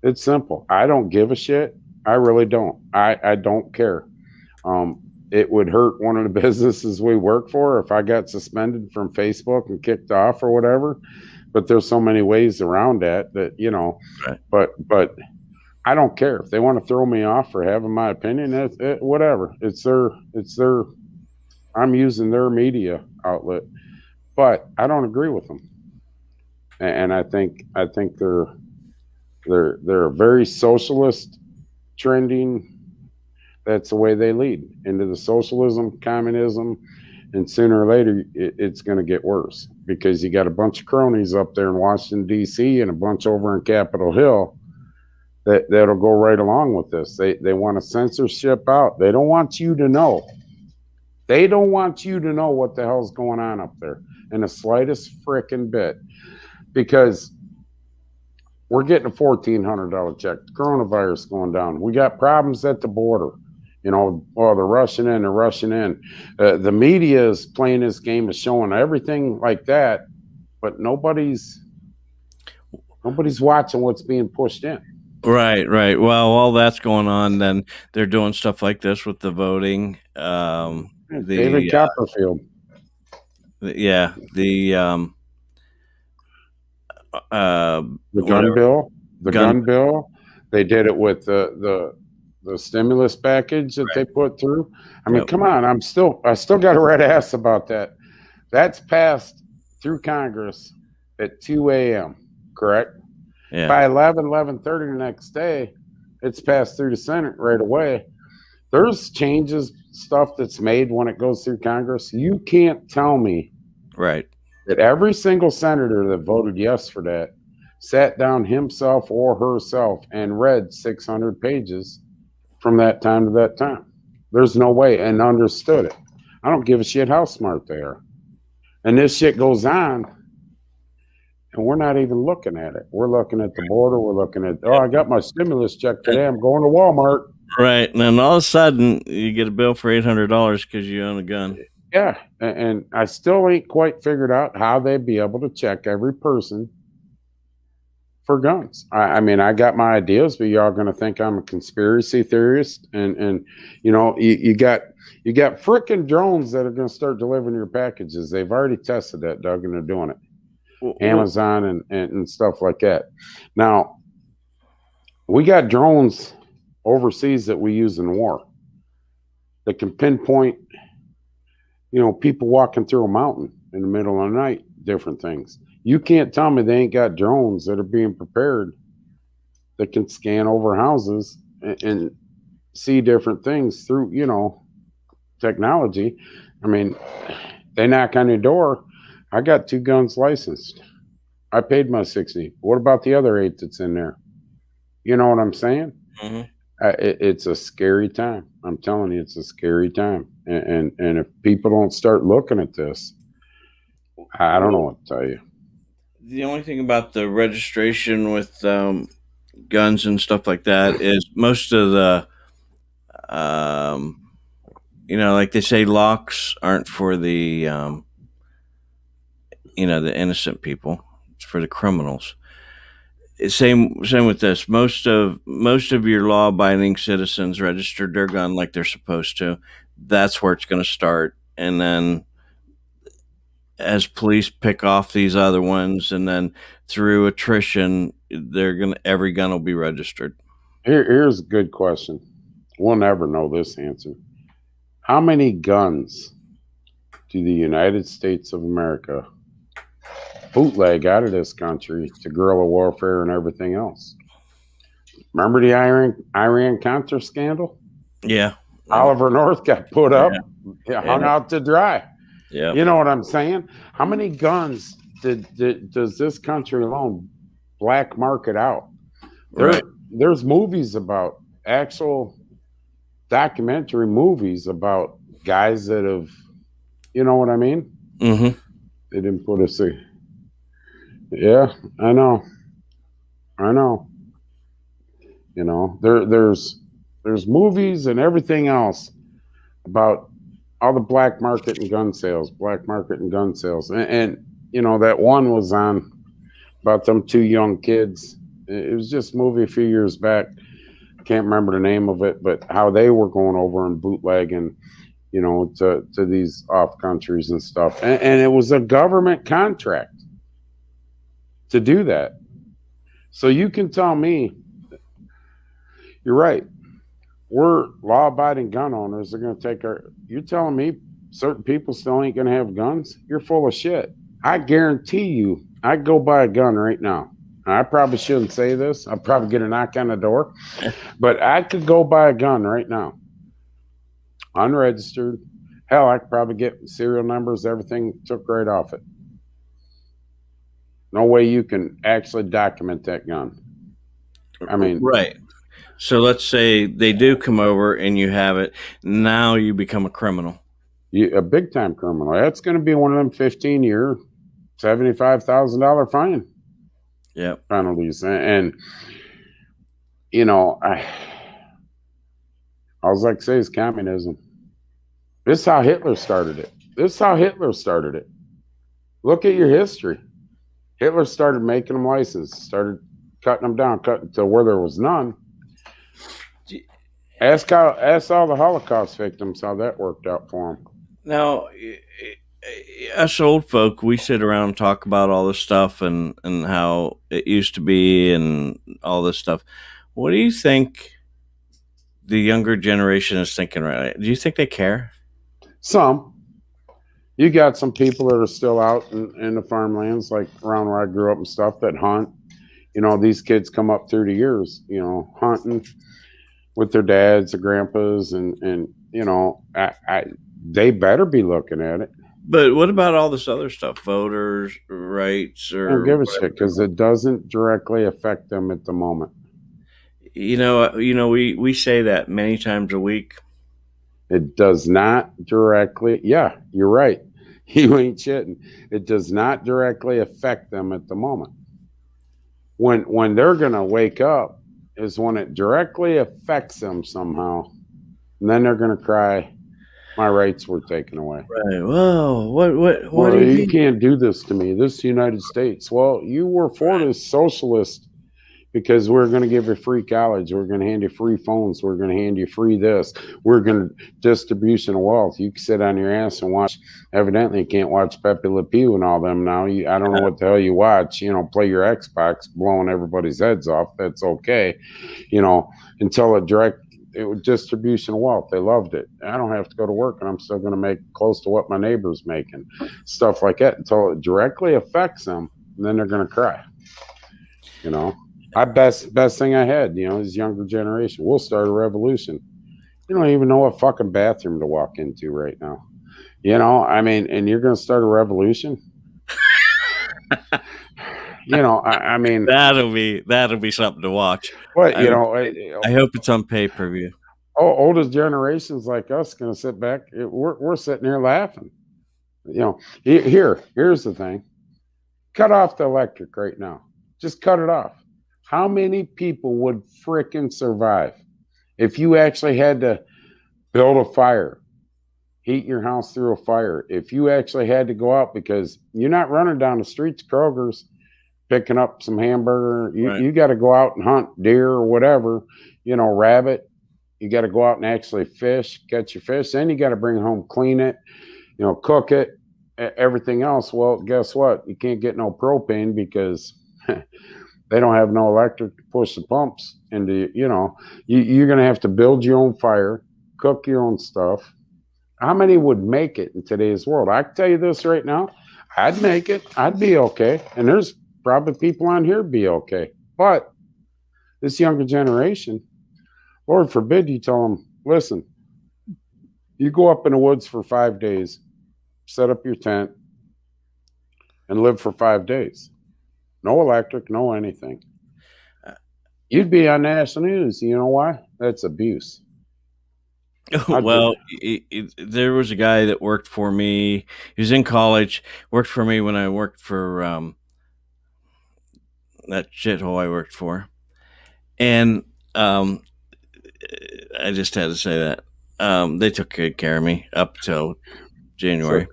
It's simple. I don't give a shit. I really don't. I don't care. It would hurt one of the businesses we work for if I got suspended from Facebook and kicked off or whatever. But there's so many ways around that, you know. But I don't care if they want to throw me off for having my opinion. Whatever. It's their. I'm using their media outlet, but I don't agree with them. And I think they're a very socialist trending. That's the way they lead into the socialism, communism, and sooner or later it's going to get worse because you got a bunch of cronies up there in Washington D.C. and a bunch over in Capitol Hill that'll go right along with this. They want to censorship out. They don't want you to know. They don't want you to know what the hell's going on up there in the slightest frickin' bit, because we're getting a $1,400 check. The coronavirus going down. We got problems at the border. You know, well, they're rushing in. The media is playing this game of showing everything like that, but nobody's watching what's being pushed in. Right. Well, all that's going on, then they're doing stuff like this with the voting. David Copperfield. The gun bill. Gun bill. They did it with the stimulus package that they put through. I mean, come on. I still got a red ass about that. That's passed through Congress at 2 a.m. Correct? Yeah. By 11:30 the next day, it's passed through the Senate right away. There's changes, stuff that's made when it goes through Congress. You can't tell me that every single senator that voted yes for that sat down himself or herself and read 600 pages from that time to that time. There's no way, and understood it. I don't give a shit how smart they are. And this shit goes on, and we're not even looking at it. We're looking at the border. We're looking at, I got my stimulus check today. I'm going to Walmart. Right. And then all of a sudden, you get a bill for $800 because you own a gun. Yeah. And I still ain't quite figured out how they'd be able to check every person for guns. I mean, I got my ideas, but y'all going to think I'm a conspiracy theorist. And you know, you got freaking drones that are going to start delivering your packages. They've already tested that, Doug, and they're doing it. Amazon and stuff like that. Now, we got drones overseas that we use in war that can pinpoint, you know, people walking through a mountain in the middle of the night, different things. You can't tell me they ain't got drones that are being prepared that can scan over houses and see different things through, you know, technology. I mean, they knock on your door. I got 2 guns licensed. I paid my $60. What about the other 8 that's in there? You know what I'm saying? Mm-hmm. It's a scary time. I'm telling you, it's a scary time. And if people don't start looking at this, I don't know what to tell you. The only thing about the registration with guns and stuff like that is most of the, you know, like they say, locks aren't for the, you know, the innocent people. It's for the criminals. Same with this. Most of your law-abiding citizens registered their gun like they're supposed to. That's where it's going to start, and then as police pick off these other ones, and then through attrition, every gun will be registered. Here's a good question. We'll never know this answer. How many guns do the United States of America bootleg out of this country to guerrilla warfare and everything else? Remember the Iran-Contra scandal? Yeah. Oliver North got put up, hung out to dry. Yeah. You know what I'm saying? How many guns does this country alone black market out? There's movies about, actual documentary movies about guys that have, you know what I mean? Mm-hmm. They didn't put us in. Yeah, I know. You know, there's movies and everything else about all the black market and gun sales, and you know, that one was on about them 2 young kids. It was just a movie a few years back. Can't remember the name of it, but how they were going over and bootlegging, you know, to these off countries and stuff, and it was a government contract to do that. So you can tell me, you're right, we're law-abiding gun owners. They're going to take you're telling me certain people still ain't going to have guns? You're full of shit. I guarantee you, I'd go buy a gun right now. I probably shouldn't say this. I'll probably get a knock on the door, but I could go buy a gun right now, unregistered. Hell, I could probably get serial numbers, everything took right off it. No way you can actually document that gun. I mean, right. So let's say they do come over and you have it. Now you become a criminal. A big time criminal. That's going to be one of them 15-year, $75,000 fine. Yeah. Penalties. And you know, all I can say is communism. This is how Hitler started it. Look at your history. Hitler started making them licensed, started cutting them down, cutting to where there was none. Ask all the Holocaust victims how that worked out for them. Now, us old folk, we sit around and talk about all this stuff and how it used to be and all this stuff. What do you think the younger generation is thinking right now? Do you think they care? Some. You got some people that are still out in the farmlands, like around where I grew up and stuff, that hunt. You know, these kids come up through the years, you know, hunting with their dads or grandpas, and you know, they better be looking at it. But what about all this other stuff, voters' rights, or I don't give a shit, because it doesn't directly affect them at the moment. You know, we say that many times a week. It does not directly. Yeah, you're right. You ain't shitting. It does not directly affect them at the moment. When they're gonna wake up is when it directly affects them somehow, and then they're gonna cry, my rights were taken away. Right. Whoa. What do you can't do this to me. This is the United States. Well, you were for this socialist because we're going to give you free college. We're going to hand you free phones. We're going to hand you free this. We're going to distribution of wealth. You can sit on your ass and watch. Evidently, you can't watch Pepe Le Pew and all them now. I don't know what the hell you watch. Play your Xbox, blowing everybody's heads off. That's okay. Until it was distribution of wealth. They loved it. I don't have to go to work, and I'm still going to make close to what my neighbor's making. Stuff like that until it directly affects them, and then they're going to cry. Best thing I had, is younger generation. We'll start a revolution. You don't even know what fucking bathroom to walk into right now. And you're going to start a revolution. that'll be something to watch. But I hope it's on pay-per-view. Oldest generations like us going to sit back. We're sitting here laughing. Here's the thing. Cut off the electric right now. Just cut it off. How many people would frickin' survive if you actually had to build a fire, heat your house through a fire? If you actually had to go out, because you're not running down the streets, Kroger's, picking up some hamburger. You got to go out and hunt deer or whatever, rabbit. You got to go out and actually catch your fish. Then you got to bring it home, clean it, cook it, everything else. Well, guess what? You can't get no propane because they don't have no electric to push the pumps into, you're going to have to build your own fire, cook your own stuff. How many would make it in today's world? I can tell you this right now. I'd make it. I'd be okay. And there's probably people on here be okay. But this younger generation, Lord forbid you tell them, listen, you go up in the woods for 5 days, set up your tent, and live for 5 days. No electric, no anything. You'd be on national news. You know why? That's abuse. Well, there was a guy that worked for me. He was in college, worked for me when I worked for that shithole I worked for. And I just had to say that. They took good care of me up till January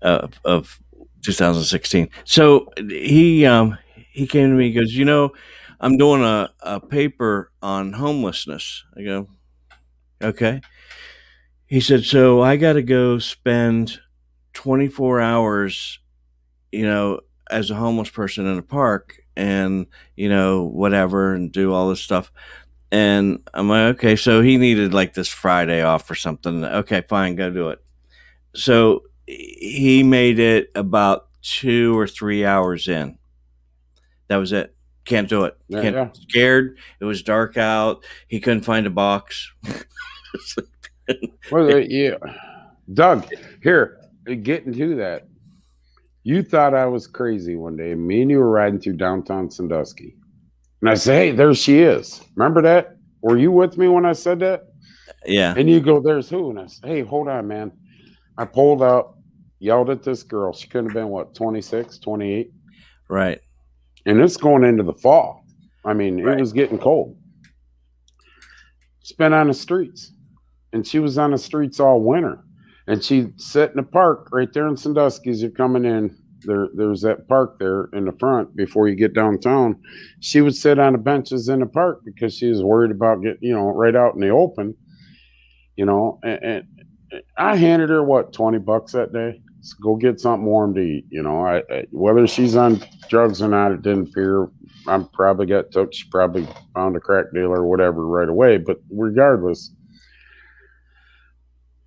of 2016. So he came to me, he goes, I'm doing a paper on homelessness. I go, okay. He said, so I got to go spend 24 hours, as a homeless person in a park and, whatever, and do all this stuff. And I'm like, okay, so he needed like this Friday off or something. Okay, fine, go do it. So he made it about 2 or 3 hours in. That was it. Can't do it. Scared. It was dark out. He couldn't find a box. Well, yeah. Doug, here, getting to that. You thought I was crazy one day. Me and you were riding through downtown Sandusky. And I said, hey, there she is. Remember that? Were you with me when I said that? Yeah. And you go, there's who? And I said, hey, hold on, man. I pulled up, yelled at this girl. She couldn't have been, 26, 28? Right. And it's going into the fall. I mean, It was getting cold. She's been on the streets. And she was on the streets all winter. And she sat in the park right there in Sandusky as you're coming in. There's that park there in the front before you get downtown. She would sit on the benches in the park because she was worried about getting, right out in the open. And I handed her, $20 that day? So go get something warm to eat. Whether she's on drugs or not, it didn't appear. I probably got took. She probably found a crack dealer or whatever right away. But regardless,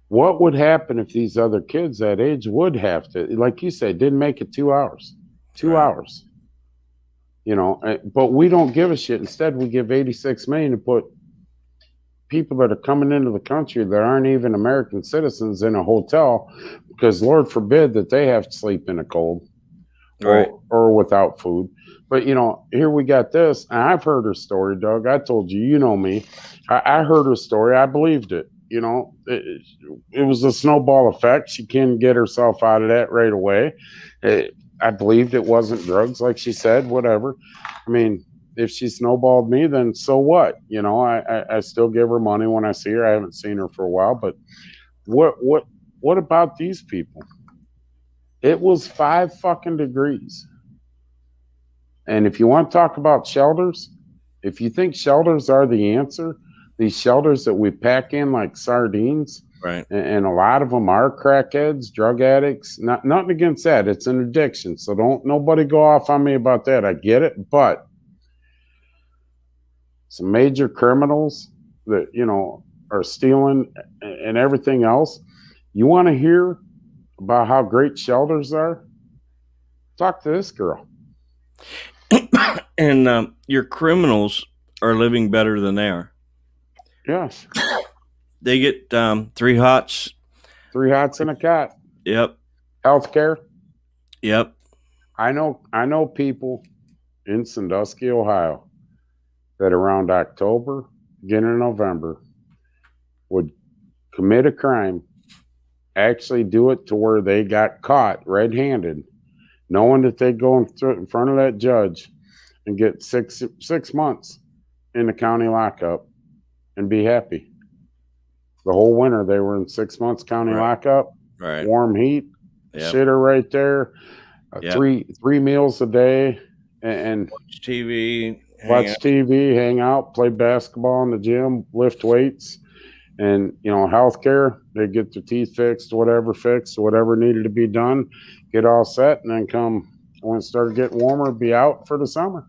what would happen if these other kids that age would have to, like you said, didn't make it 2 hours? 2 hours. But we don't give a shit. Instead, we give $86 million to put people that are coming into the country that aren't even American citizens in a hotel because Lord forbid that they have to sleep in the cold or without food. But, here we got this. And I've heard her story, Doug. I told you, you know me. I heard her story. I believed it. it was a snowball effect. She couldn't get herself out of that right away. I believed it wasn't drugs, like she said, whatever. I mean, if she snowballed me, then so what? I still give her money when I see her. I haven't seen her for a while, but what about these people? It was 5 fucking degrees. And if you want to talk about shelters, if you think shelters are the answer, these shelters that we pack in like sardines, right? And a lot of them are crackheads, drug addicts. Nothing against that. It's an addiction. So don't nobody go off on me about that. I get it. But some major criminals that, are stealing and everything else. You want to hear about how great shelters are? Talk to this girl. And your criminals are living better than they are. Yes. They get 3 hots. 3 hots and a cot. Yep. Healthcare. Yep. I know people in Sandusky, Ohio, that around October, beginning of November, would commit a crime, actually do it to where they got caught red-handed, knowing that they'd go in front of that judge and get six months in the county lockup and be happy. The whole winter they were in 6 months county lockup, right? Warm heat, shitter right there, 3 meals a day, and watch TV, hang out, play basketball in the gym, lift weights, and healthcare. They get their teeth fixed, whatever needed to be done, get all set, and then come when it started getting warmer, be out for the summer.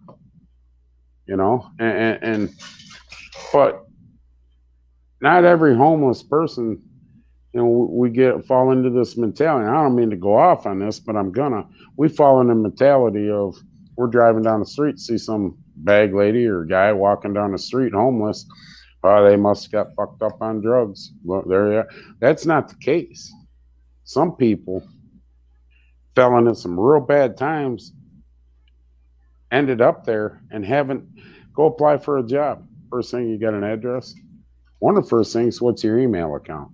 But not every homeless person, we fall into this mentality. I don't mean to go off on this, but we fall in the mentality of, we're driving down the street, see some bag lady or guy walking down the street homeless. Oh, they must have got fucked up on drugs. Well, that's not the case. Some people fell into some real bad times, ended up there, and go apply for a job. First thing, you got an address. One of the first things, what's your email account?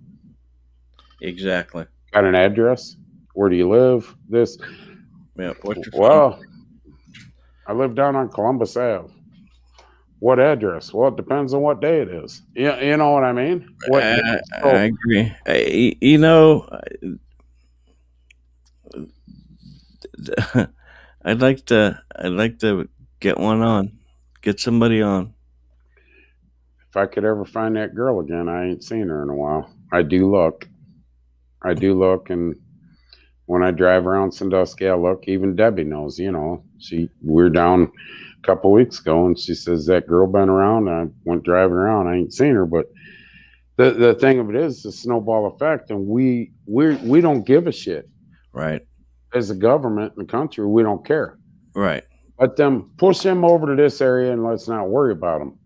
Exactly. Got an address? Where do you live? This. Yeah. I live down on Columbus Ave. What address? Well, it depends on what day it is. Yeah, you know what I mean? I agree. I'd like to get somebody on. If I could ever find that girl again, I ain't seen her in a while. I do look, and when I drive around Sandusky, I look. Even Debbie knows. We're down a couple weeks ago, and she says, that girl been around. I went driving around. I ain't seen her, but the thing of it is the snowball effect, and we don't give a shit. Right. As a government in the country, we don't care. Right. Let them push them over to this area, and let's not worry about them.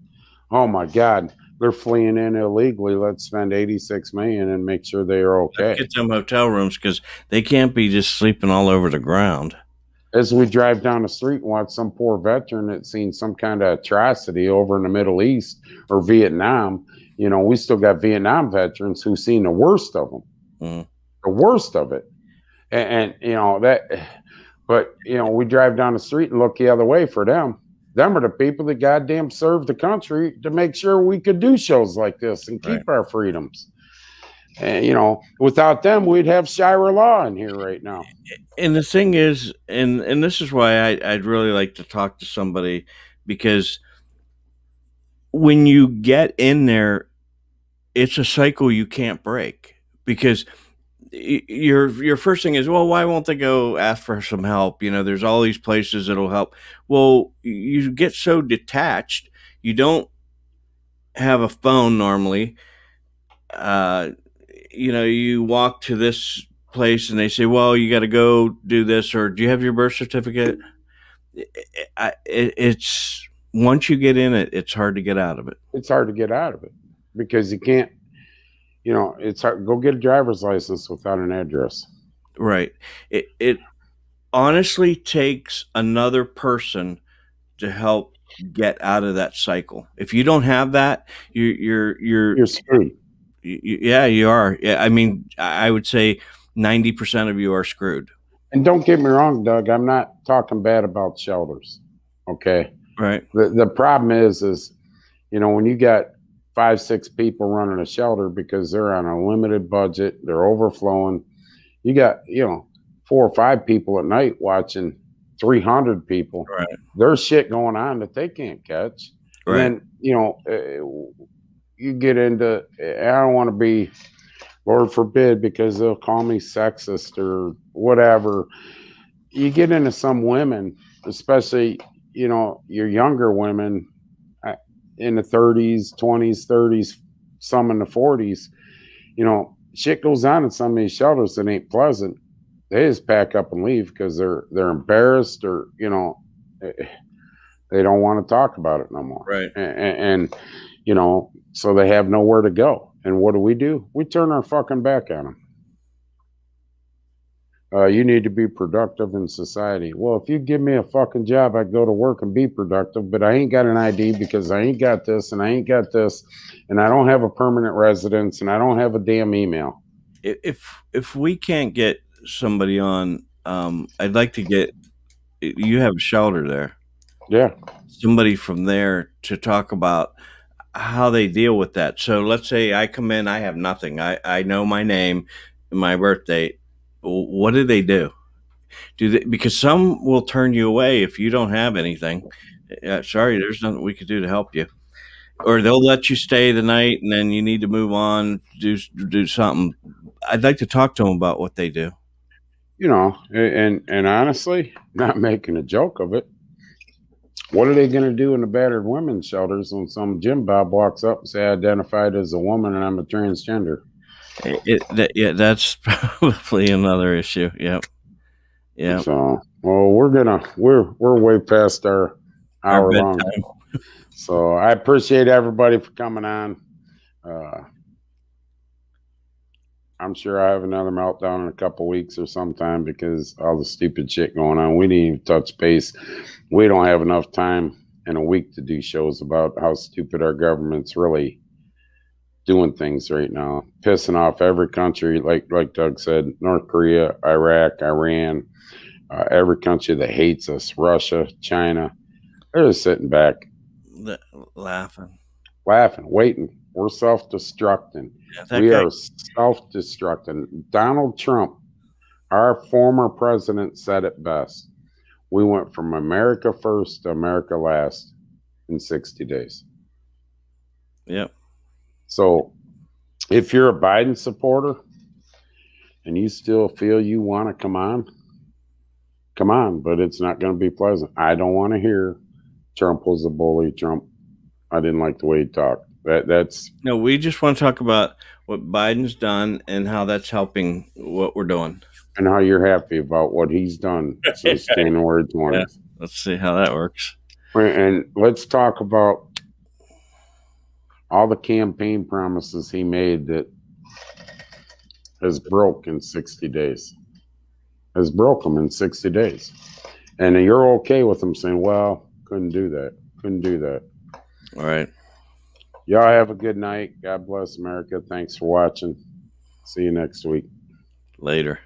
Oh my God, they're fleeing in illegally. Let's spend $86 million and make sure they are okay. Let's get them hotel rooms, because they can't be just sleeping all over the ground. As we drive down the street and watch some poor veteran that's seen some kind of atrocity over in the Middle East or Vietnam, we still got Vietnam veterans who've seen the worst of them, the worst of it. And but we drive down the street and look the other way for them. Them are the people that goddamn served the country to make sure we could do shows like this and keep our freedoms. And, without them, we'd have Shira Law in here right now. And the thing is, and this is why I'd really like to talk to somebody, because when you get in there, it's a cycle you can't break, because your first thing is, well, why won't they go ask for some help? There's all these places that'll help. Well, you get so detached. You don't have a phone normally. You walk to this place and they say, well, you got to go do this, or do you have your birth certificate? It's once you get in it, it's hard to get out of it. It's hard to get out of it because you can't. It's hard. Go get a driver's license without an address. Right. It honestly takes another person to help get out of that cycle. If you don't have that, you're screwed. Yeah, you are. Yeah, I mean, I would say 90% of you are screwed. And don't get me wrong, Doug. I'm not talking bad about shelters. Okay. Right. The problem is, when you got 5, 6 people running a shelter because they're on a limited budget, they're overflowing. You got, 4 or 5 people at night watching 300 people. Right. There's shit going on that they can't catch. Right. And then, you get into, I don't want to be, Lord forbid, because they'll call me sexist or whatever. You get into some women, especially, your younger women in the 30s, 20s, 30s, some in the 40s, shit goes on in some of these shelters that ain't pleasant. They just pack up and leave because they're embarrassed or, they don't want to talk about it no more. Right. And so they have nowhere to go. And what do? We turn our fucking back on them. You need to be productive in society. Well, if you give me a fucking job, I'd go to work and be productive, but I ain't got an ID because I ain't got this and I ain't got this, and I don't have a permanent residence and I don't have a damn email. If we can't get somebody on, I'd like to get, you have a shelter there. Yeah. Somebody from there to talk about how they deal with that. So let's say I come in, I have nothing. I know my name and my birth date. What do they do? Because some will turn you away if you don't have anything. Sorry, there's nothing we could do to help you. Or they'll let you stay the night and then you need to move on, do something. I'd like to talk to them about what they do. And honestly, not making a joke of it, what are they going to do in the battered women's shelters when some Jim Bob walks up and say, I identified as a woman and I'm a transgender? That's probably another issue. Yep. Yeah. So, well, we're way past our hour long. So I appreciate everybody for coming on. I'm sure I have another meltdown in a couple weeks or sometime because all the stupid shit going on. We didn't even touch base. We don't have enough time in a week to do shows about how stupid our government's really doing things right now, pissing off every country, like Doug said, North Korea, Iraq, Iran, every country that hates us, Russia, China. They're just sitting back. Laughing, waiting. We're self-destructing. We are self-destructing. Donald Trump, our former president, said it best. We went from America first to America last in 60 days. Yep. So if you're a Biden supporter and you still feel you want to come on, but it's not going to be pleasant. I don't want to hear Trump was a bully. I didn't like the way he talked. That's no, we just want to talk about what Biden's done and how that's helping what we're doing. And how you're happy about what he's done since January 20th. Yeah, let's see how that works. And let's talk about all the campaign promises he made that has broke in 60 days. Has broke them in 60 days. And you're okay with them saying, well, couldn't do that. All right. Y'all have a good night. God bless America. Thanks for watching. See you next week. Later.